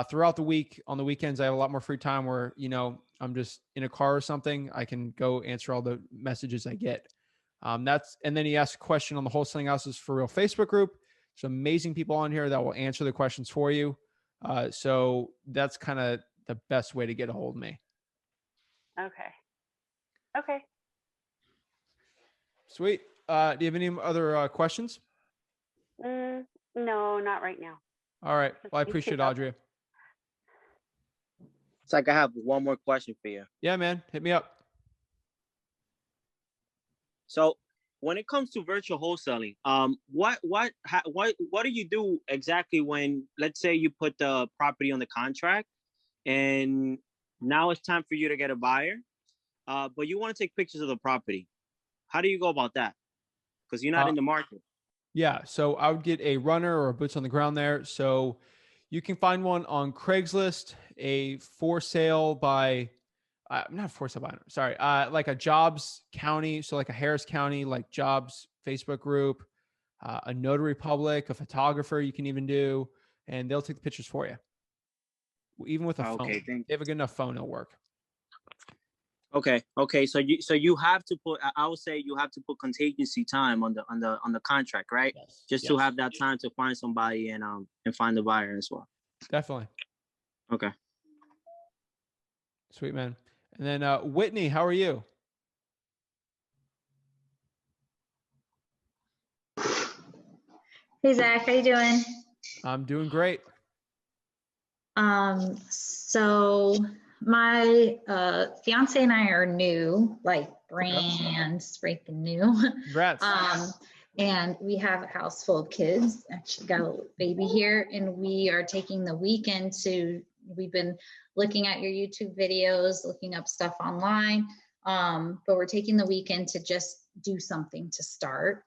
throughout the week, on the weekends, I have a lot more free time where I'm just in a car or something. I can go answer all the messages I get. And then he asked a question on the Wholesaling Houses for Real Facebook group. Some amazing people on here that will answer the questions for you. So that's kind of the best way to get a hold of me. Okay. Sweet. Do you have any other questions? No, not right now. All right. Well, I appreciate it, Audrey. It's like I have one more question for you. Yeah, man. Hit me up. So when it comes to virtual wholesaling, what do you do exactly when, let's say, you put the property on the contract and now it's time for you to get a buyer, but you want to take pictures of the property? How do you go about that? Because you're not in the market. Yeah. So I would get a runner or a boots on the ground there. So you can find one on Craigslist, a for sale by, not for sale by, sorry, like a Jobs County. So like a Harris County, like Jobs Facebook group, a notary public, a photographer you can even do, and they'll take the pictures for you. Even with a phone. Okay, they have a good enough phone, it'll work. Okay. So you have to put, I would say you have to put contingency time on the contract, right? Yes. Just to have that time to find somebody and find the buyer as well. Definitely. Okay. Sweet, man. And then Whitney, how are you? Hey Zach, how you doing? I'm doing great. So my fiance and I are new, like brand spanking new. Congrats. And we have a house full of kids. Actually got a little baby here, and we are taking the weekend we've been looking at your YouTube videos, looking up stuff online. But we're taking the weekend to just do something to start.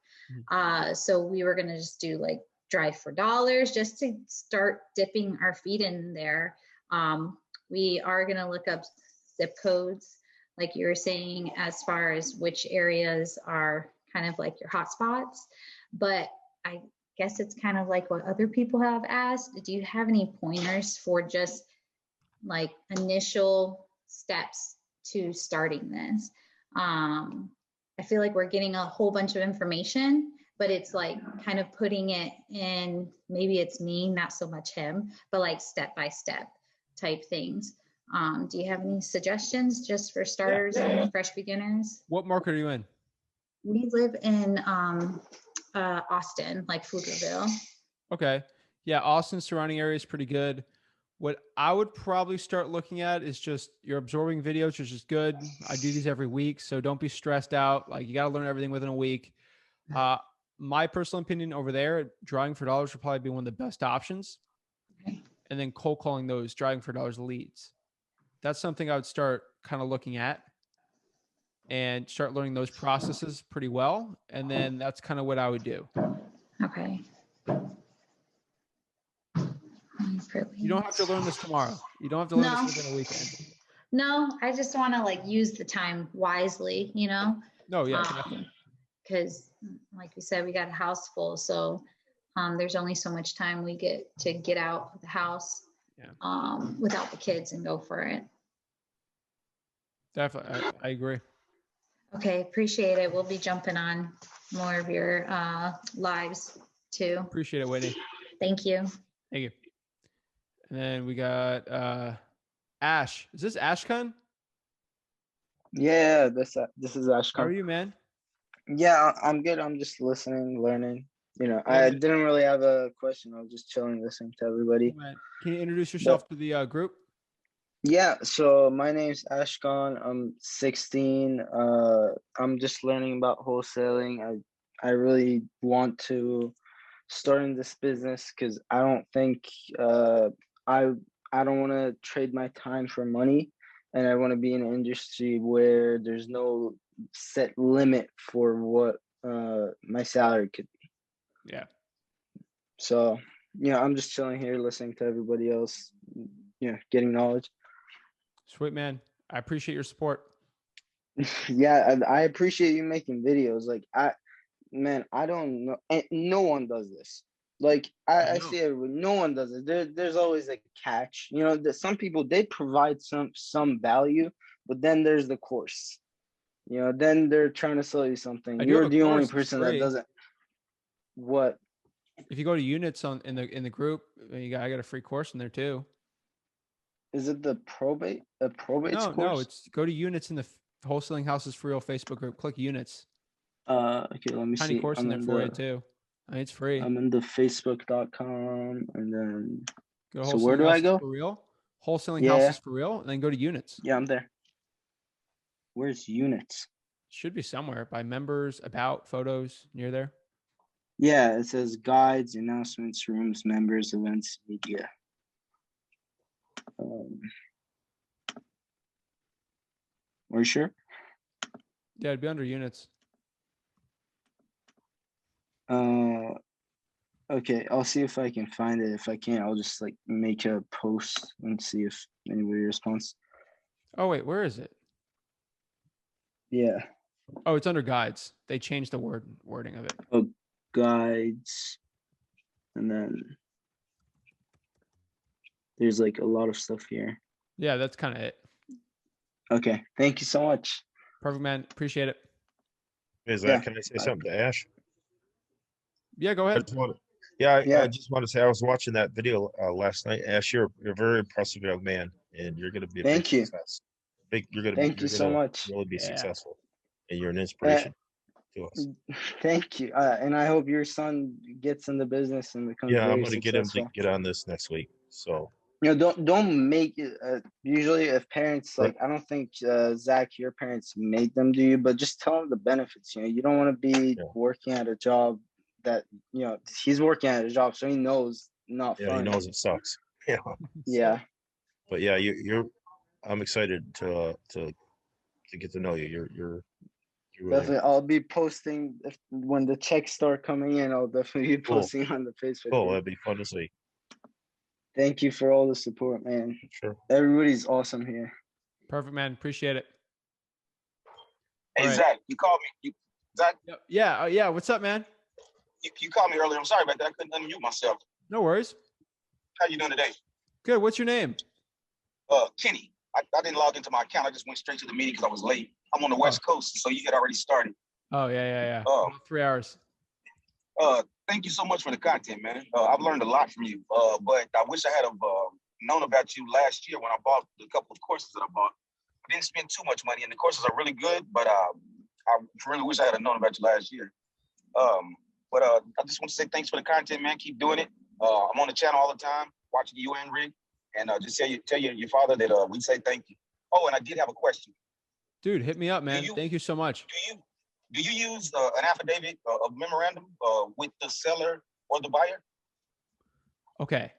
So we were gonna just do like drive for dollars just to start dipping our feet in there. We are gonna look up zip codes, like you were saying, as far as which areas are kind of like your hot spots. But I guess it's kind of like what other people have asked. Do you have any pointers for just like initial steps to starting this? I feel like we're getting a whole bunch of information, but it's like kind of putting it in, maybe it's me, not so much him, but like step-by-step type things. Do you have any suggestions just for starters and fresh beginners? What market are you in? We live in Austin, like Pflugerville. Okay. Yeah, Austin surrounding area is pretty good. What I would probably start looking at is just your absorbing videos, which is good. I do these every week, so don't be stressed out. Like you got to learn everything within a week. My personal opinion over there, driving for dollars would probably be one of the best options. Okay. And then cold calling those driving for dollars leads. That's something I would start kind of looking at and start learning those processes pretty well. And then that's kind of what I would do. Okay. You don't have to learn this tomorrow. You don't have to learn No. this within a weekend. No, I just want to like use the time wisely, you know? No, yeah, definitely. Because like we said, we got a house full. So there's only so much time we get to get out of the house without the kids and go for it. Definitely. I agree. Okay, appreciate it. We'll be jumping on more of your lives too. Appreciate it, Whitney. Thank you. Thank you. And then we got Ash. Is this Ashkan? Yeah, this is Ashkan. How are you, man? Yeah, I'm good. I'm just listening, learning. You know, I didn't really have a question. I was just chilling, listening to everybody. Oh, can you introduce yourself to the group? Yeah, so my name's Ashkan. I'm 16. I'm just learning about wholesaling. I really want to start in this business because I don't think I don't want to trade my time for money, and I want to be in an industry where there's no set limit for what my salary could be. Yeah. So, I'm just chilling here, listening to everybody else, getting knowledge. Sweet, man. I appreciate your support. Yeah, I appreciate you making videos. Like, I don't know. And no one does this. Like, I see everybody, no one does it. There's always a catch. That some people, they provide some value, but then there's the course. Then they're trying to sell you something. You're the only person that doesn't. What? If you go to units in the group, I got a free course in there too. Is it the probate course? No, it's go to units in the Wholesaling Houses for Real Facebook group. Click units. Okay, let me see. Tiny course in there for you too. It's free. I'm in the facebook.com and then. Go to So where do I go? For Real. Wholesaling Houses for Real, and then go to units. Yeah, I'm there. Where's units? Should be somewhere by members, about, photos, near there. Yeah, it says guides, announcements, rooms, members, events, media. Are you sure? Yeah, it'd be under units. Okay, I'll see if I can find it. If I can't, I'll just like make a post and see if anybody responds. Oh wait, where is it? Yeah. Oh, it's under guides. They changed the wording of it. Oh, guides, and then there's like a lot of stuff here. Yeah, that's kind of it. Okay, thank you so much. Perfect, man. Appreciate it. Can I say something to Ash? Yeah, go ahead. I just want to say I was watching that video last night. Ash, you're a very impressive young man, and you're going to be a big success. Thank you so much. Really be successful, and you're an inspiration to us. Thank you, and I hope your son gets in the business and becomes. Yeah, I'm going to get him to get on this next week. So. Don't make it. Usually, if parents like, I don't think Zach, your parents made them do you, but just tell them the benefits. You don't want to be working at a job that he's working at a job, so he knows not fun. Yeah, he knows it sucks. Yeah. Yeah. But yeah, I'm excited to get to know you. You're really. Definitely, I'll be posting when the checks start coming in. I'll definitely be posting on the Facebook. Cool, that'd be fun to see. Thank you for all the support, man. Sure. Everybody's awesome here. Perfect, man. Appreciate it. Hey, right. Zach, you called me. Zach? Yeah. Yeah. What's up, man? You called me earlier. I'm sorry about that. I couldn't unmute myself. No worries. How you doing today? Good. What's your name? Kenny. I didn't log into my account. I just went straight to the meeting because I was late. I'm on the West Coast, so you had already started. Oh, yeah. 3 hours. Thank you so much for the content, man. I've learned a lot from you. But I wish I had known about you last year when I bought the couple of courses that I bought. I didn't spend too much money, and the courses are really good. But I really wish I had known about you last year. But I just want to say thanks for the content, man. Keep doing it. I'm on the channel all the time, watching you and Rick, and just tell your father that we say thank you. Oh, and I did have a question. Dude, hit me up, man. Thank you so much. Do you use an affidavit of memorandum with the seller or the buyer? Okay.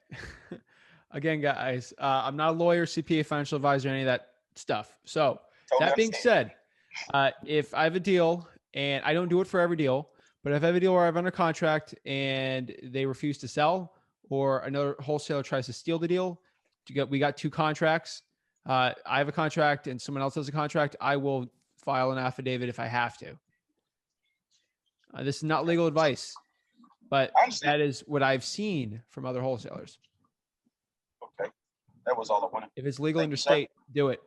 Again, guys, I'm not a lawyer, CPA, financial advisor, any of that stuff. So that being said, if I have a deal, and I don't do it for every deal, but if I have a deal where I have under contract and they refuse to sell, or another wholesaler tries to steal the deal, we got 2 contracts. I have a contract and someone else has a contract. I will file an affidavit if I have to. This is not legal advice, but that is what I've seen from other wholesalers. Okay, that was all I wanted. If it's legal in Thank your you, sir. state, do it.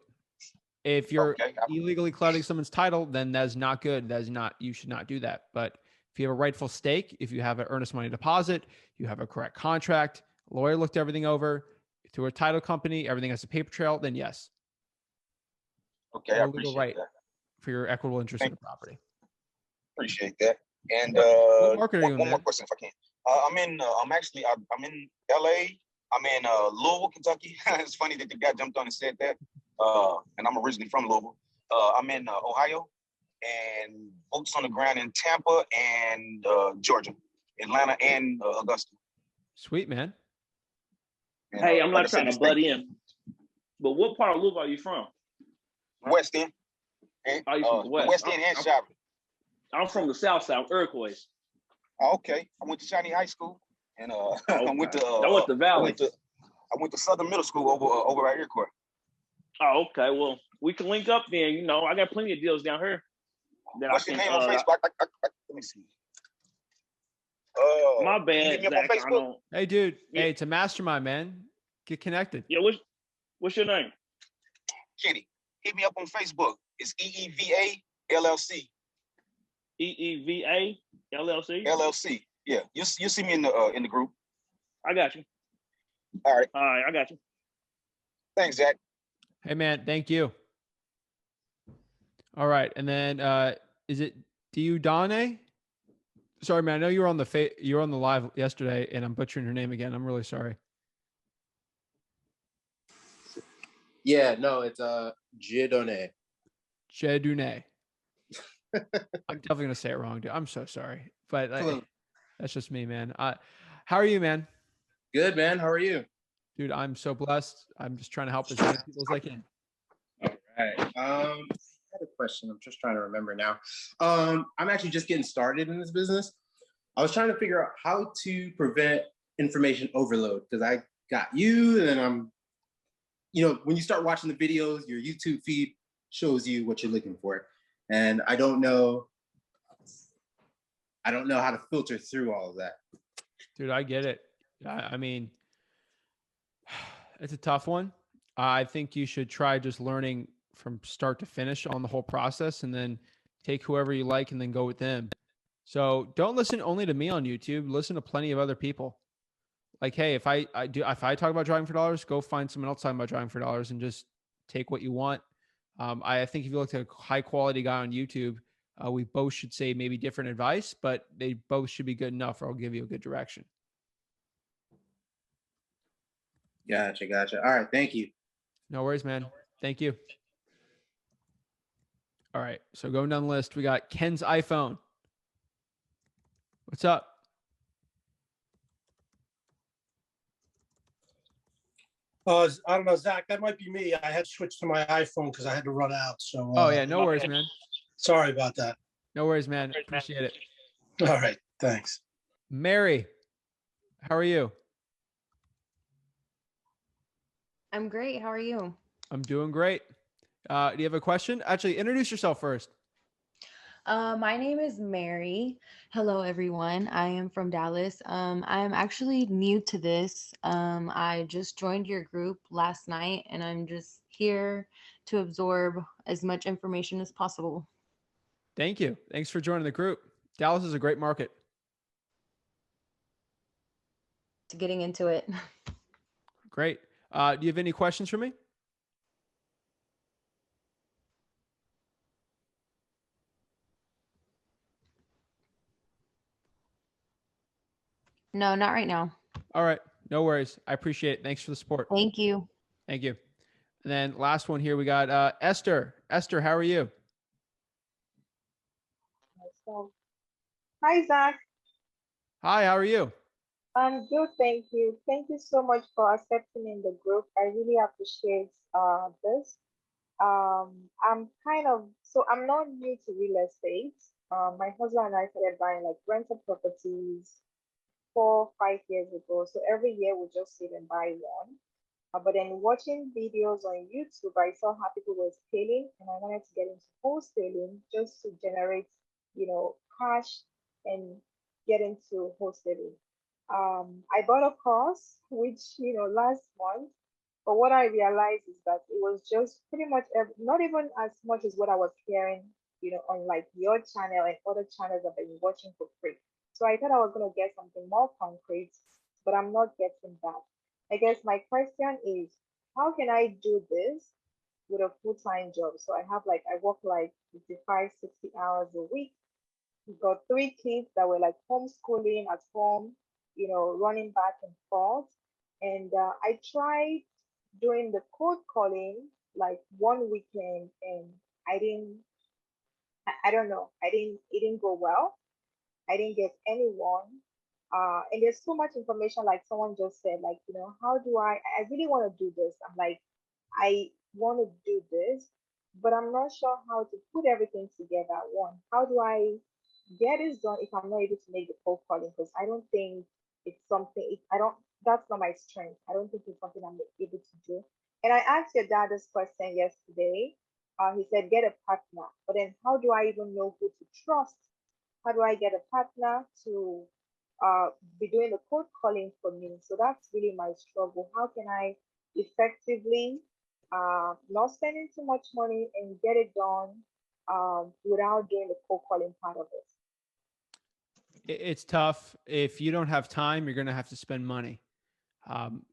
If you're Okay, illegally clouding someone's title, then that's not good. That's not, you should not do that. But if you have a rightful stake, if you have an earnest money deposit, you have a correct contract, a lawyer looked everything over, through a title company, everything has a paper trail, then yes. Okay, I You have a legal appreciate right that. for your equitable interest in the property. Appreciate that. And What market are you in, one more man? question, if I can. I'm in LA. I'm in Louisville, Kentucky. It's funny that the guy jumped on and said that. And I'm originally from Louisville. I'm in Ohio, and boots on the ground in Tampa and Georgia, Atlanta, and Augusta. Sweet, man. And, Hey, I'm like I not said, trying to just butt thank- in, but what part of Louisville are you from? West End. And, Are you from the the West? West End and Shopper. I'm from the South Side, Iroquois. Oh, okay. I went to Shawnee High School, and I went to I went to Valley. I went to Southern Middle School over at Iroquois. Oh, okay. Well, we can link up then. You know, I got plenty of deals down here. That What's I your can, name on Facebook? Let me see. My You bad, hit me up on Zach. I Facebook? don't. Hey, dude. Yeah. Hey, it's a mastermind, man. Get connected. Yeah. What's your name? Kenny. Hit me up on Facebook. It's EEVA LLC. EEVA LLC. LLC. Yeah, you see me in the group. I got you. All right. All right. I got you. Thanks, Zach. Hey, man. Thank you. All right. And then is it Diudane? Sorry, man. I know you were on the live yesterday, and I'm butchering her name again. I'm really sorry. Yeah, no, it's Jedone. Jedune. I'm definitely gonna say it wrong, dude. I'm so sorry, but that's just me, man. How are you, man? Good, man. How are you? Dude, I'm so blessed. I'm just trying to help as many people as I can. All right. I had a question. I'm just trying to remember now. I'm actually just getting started in this business. I was trying to figure out how to prevent information overload because I got you, and I'm, when you start watching the videos, your YouTube feed shows you what you're looking for, and I don't know how to filter through all of that. Dude, I get it. I mean, it's a tough one. I think you should try just learning from start to finish on the whole process, and then take whoever you like and then go with them. So don't listen only to me on YouTube. Listen to plenty of other people. Like, hey, if I talk about driving for dollars, go find someone else talking about driving for dollars and just take what you want. I think if you look at a high quality guy on YouTube, we both should say maybe different advice, but they both should be good enough, or I'll give you a good direction. Gotcha. All right, thank you. No worries, man. Thank you. All right, so going down the list, we got Ken's iPhone. What's up? I don't know, Zach, that might be me. I had switched to my iPhone because I had to run out. So. Oh yeah, no worries, man. Sorry about that. No worries, man. Appreciate it. All right, thanks. Mary, how are you? I'm great. How are you? I'm doing great. Do you have a question? Actually, introduce yourself first. My name is Mary. Hello, everyone. I am from Dallas. I am actually new to this. I just joined your group last night, and I'm just here to absorb as much information as possible. Thank you. Thanks for joining the group. Dallas is a great market. To getting into it. Great. Do you have any questions for me? No, not right now. All right. No worries. I appreciate it. Thanks for the support. Thank you. Thank you. And then last one here, we got Esther. Esther, how are you? Hi, Zach. Hi, how are you? I'm good, thank you. Thank you so much for accepting in the group. I really appreciate this. I'm not new to real estate. My husband and I started buying like rental properties 4, 5 years ago. So every year we just save and buy one. But then watching videos on YouTube, I saw how people were scaling, and I wanted to get into wholesaling just to generate, cash and get into wholesaling. I bought a course, which, last month, but what I realized is that it was just pretty much not even as much as what I was hearing, on like your channel and other channels I've been watching for free. So I thought I was going to get something more concrete, but I'm not getting that. I guess my question is, how can I do this with a full-time job? So I work like 55, 60 hours a week. We've got 3 kids that were like homeschooling at home, running back and forth. And I tried doing the cold calling like one weekend, and I don't know, it didn't go well. I didn't get anyone. And there's so much information, like someone just said, like, how do I really want to do this. I'm like, I want to do this, but I'm not sure how to put everything together. One, how do I get this done if I'm not able to make the cold calling? Because I don't think it's something, that's not my strength. I don't think it's something I'm able to do. And I asked your dad this question yesterday. He said, get a partner. But then how do I even know who to trust? How do I get a partner to be doing the cold calling for me? So that's really my struggle. How can I effectively not spending too much money and get it done without doing the cold calling part of it? It's tough. If you don't have time, you're going to have to spend money.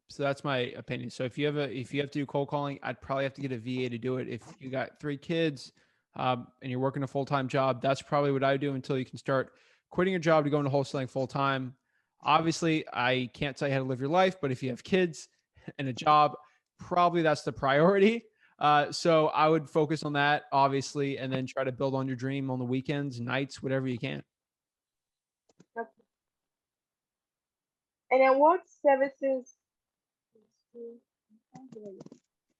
So that's my opinion. So if you have to do cold calling, I'd probably have to get a VA to do it. If you got 3 kids and you're working a full-time job, that's probably what I do until you can start quitting your job to go into wholesaling full-time. Obviously, I can't tell you how to live your life, but if you have kids and a job, probably that's the priority. So I would focus on that, obviously, and then try to build on your dream on the weekends, nights, whatever you can. Okay. And then what services?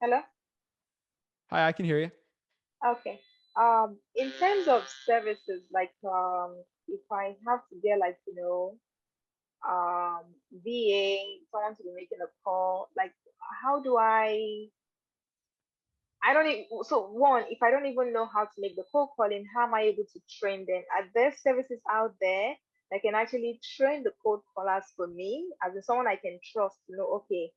Hello? Hi, I can hear you. Okay. In terms of services, like if I have to get like, VA, someone to be making a call, like how do I don't even, so one, if I don't even know how to make the cold calling, how am I able to train them? Are there services out there that can actually train the cold callers for me, as in someone I can trust to know, okay,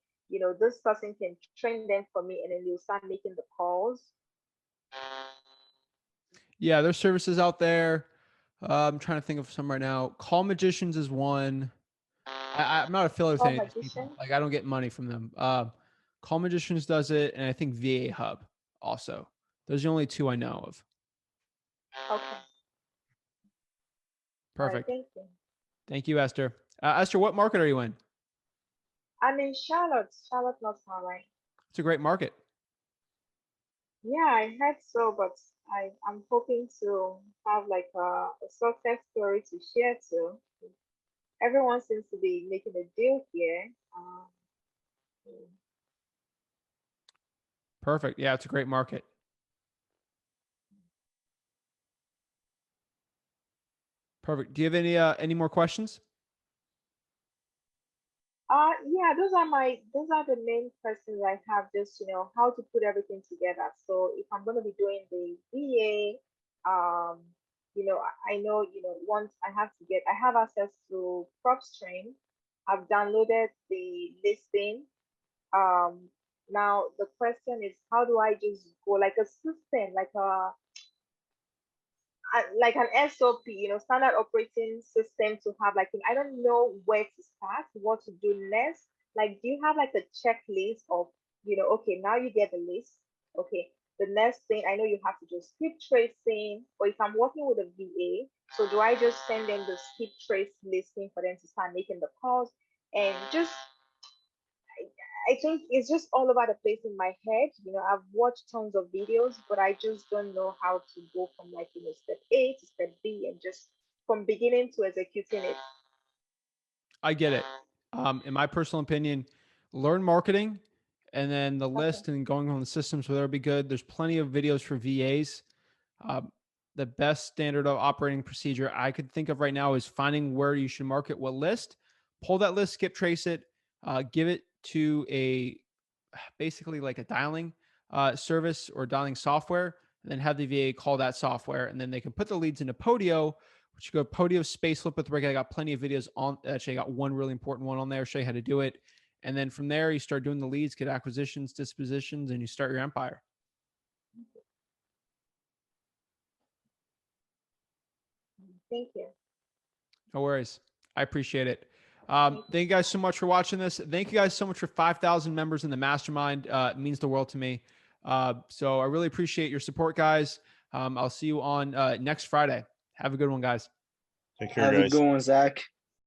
this person can train them for me, and then they'll start making the calls? Yeah, there's services out there. I'm trying to think of some right now. Call Magicians is one. I'm not affiliated with Call any of these people. magician? Like I don't get money from them. Call Magicians does it, and I think VA Hub also. Those are the only 2 I know of. Okay. All right, Perfect. thank you. Thank you, Esther. Esther, what market are you in? I'm in Charlotte, North Carolina. It's a great market. Yeah, I heard so, but I'm hoping to have like a success story to share too. Everyone seems to be making a deal here. Perfect. Yeah, it's a great market. Perfect. Do you have any more questions? Yeah, those are the main questions I have, just, how to put everything together. So if I'm going to be doing the VA, I know, once I have access to PropStream. I've downloaded the listing. Um, Now the question is, how do I just go like a system, like an SOP, standard operating system to have, like, I don't know where to start, what to do next. Like, do you have like a checklist of, okay, now you get the list. Okay, the next thing, I know you have to just keep tracing, or if I'm working with a VA, so do I just send them the skip trace listing for them to start making the calls? And just, I think it's just all over the place in my head. I've watched tons of videos, but I just don't know how to go from, like, step A to step B, and just from beginning to executing it. I get it. In my personal opinion, learn marketing and then the Okay. list and going on the systems where it'll be good. There's plenty of videos for VAs. The best standard of operating procedure I could think of right now is finding where you should market what list, pull that list, skip trace it, give it to basically like a dialing service or dialing software, and then have the VA call that software, and then they can put the leads into Podio, which you go Podio space flip with rig. I got plenty of videos on. Actually, I got one really important one on there, show you how to do it. And then from there, you start doing the leads, get acquisitions, dispositions, and you start your empire. Thank you. No worries. I appreciate it. Thank you guys so much for watching this. Thank you guys so much for 5,000 members in the mastermind. It means the world to me. So I really appreciate your support, guys. I'll see you on next Friday. Have a good one, guys. Take care, Have guys. a good one, Zach.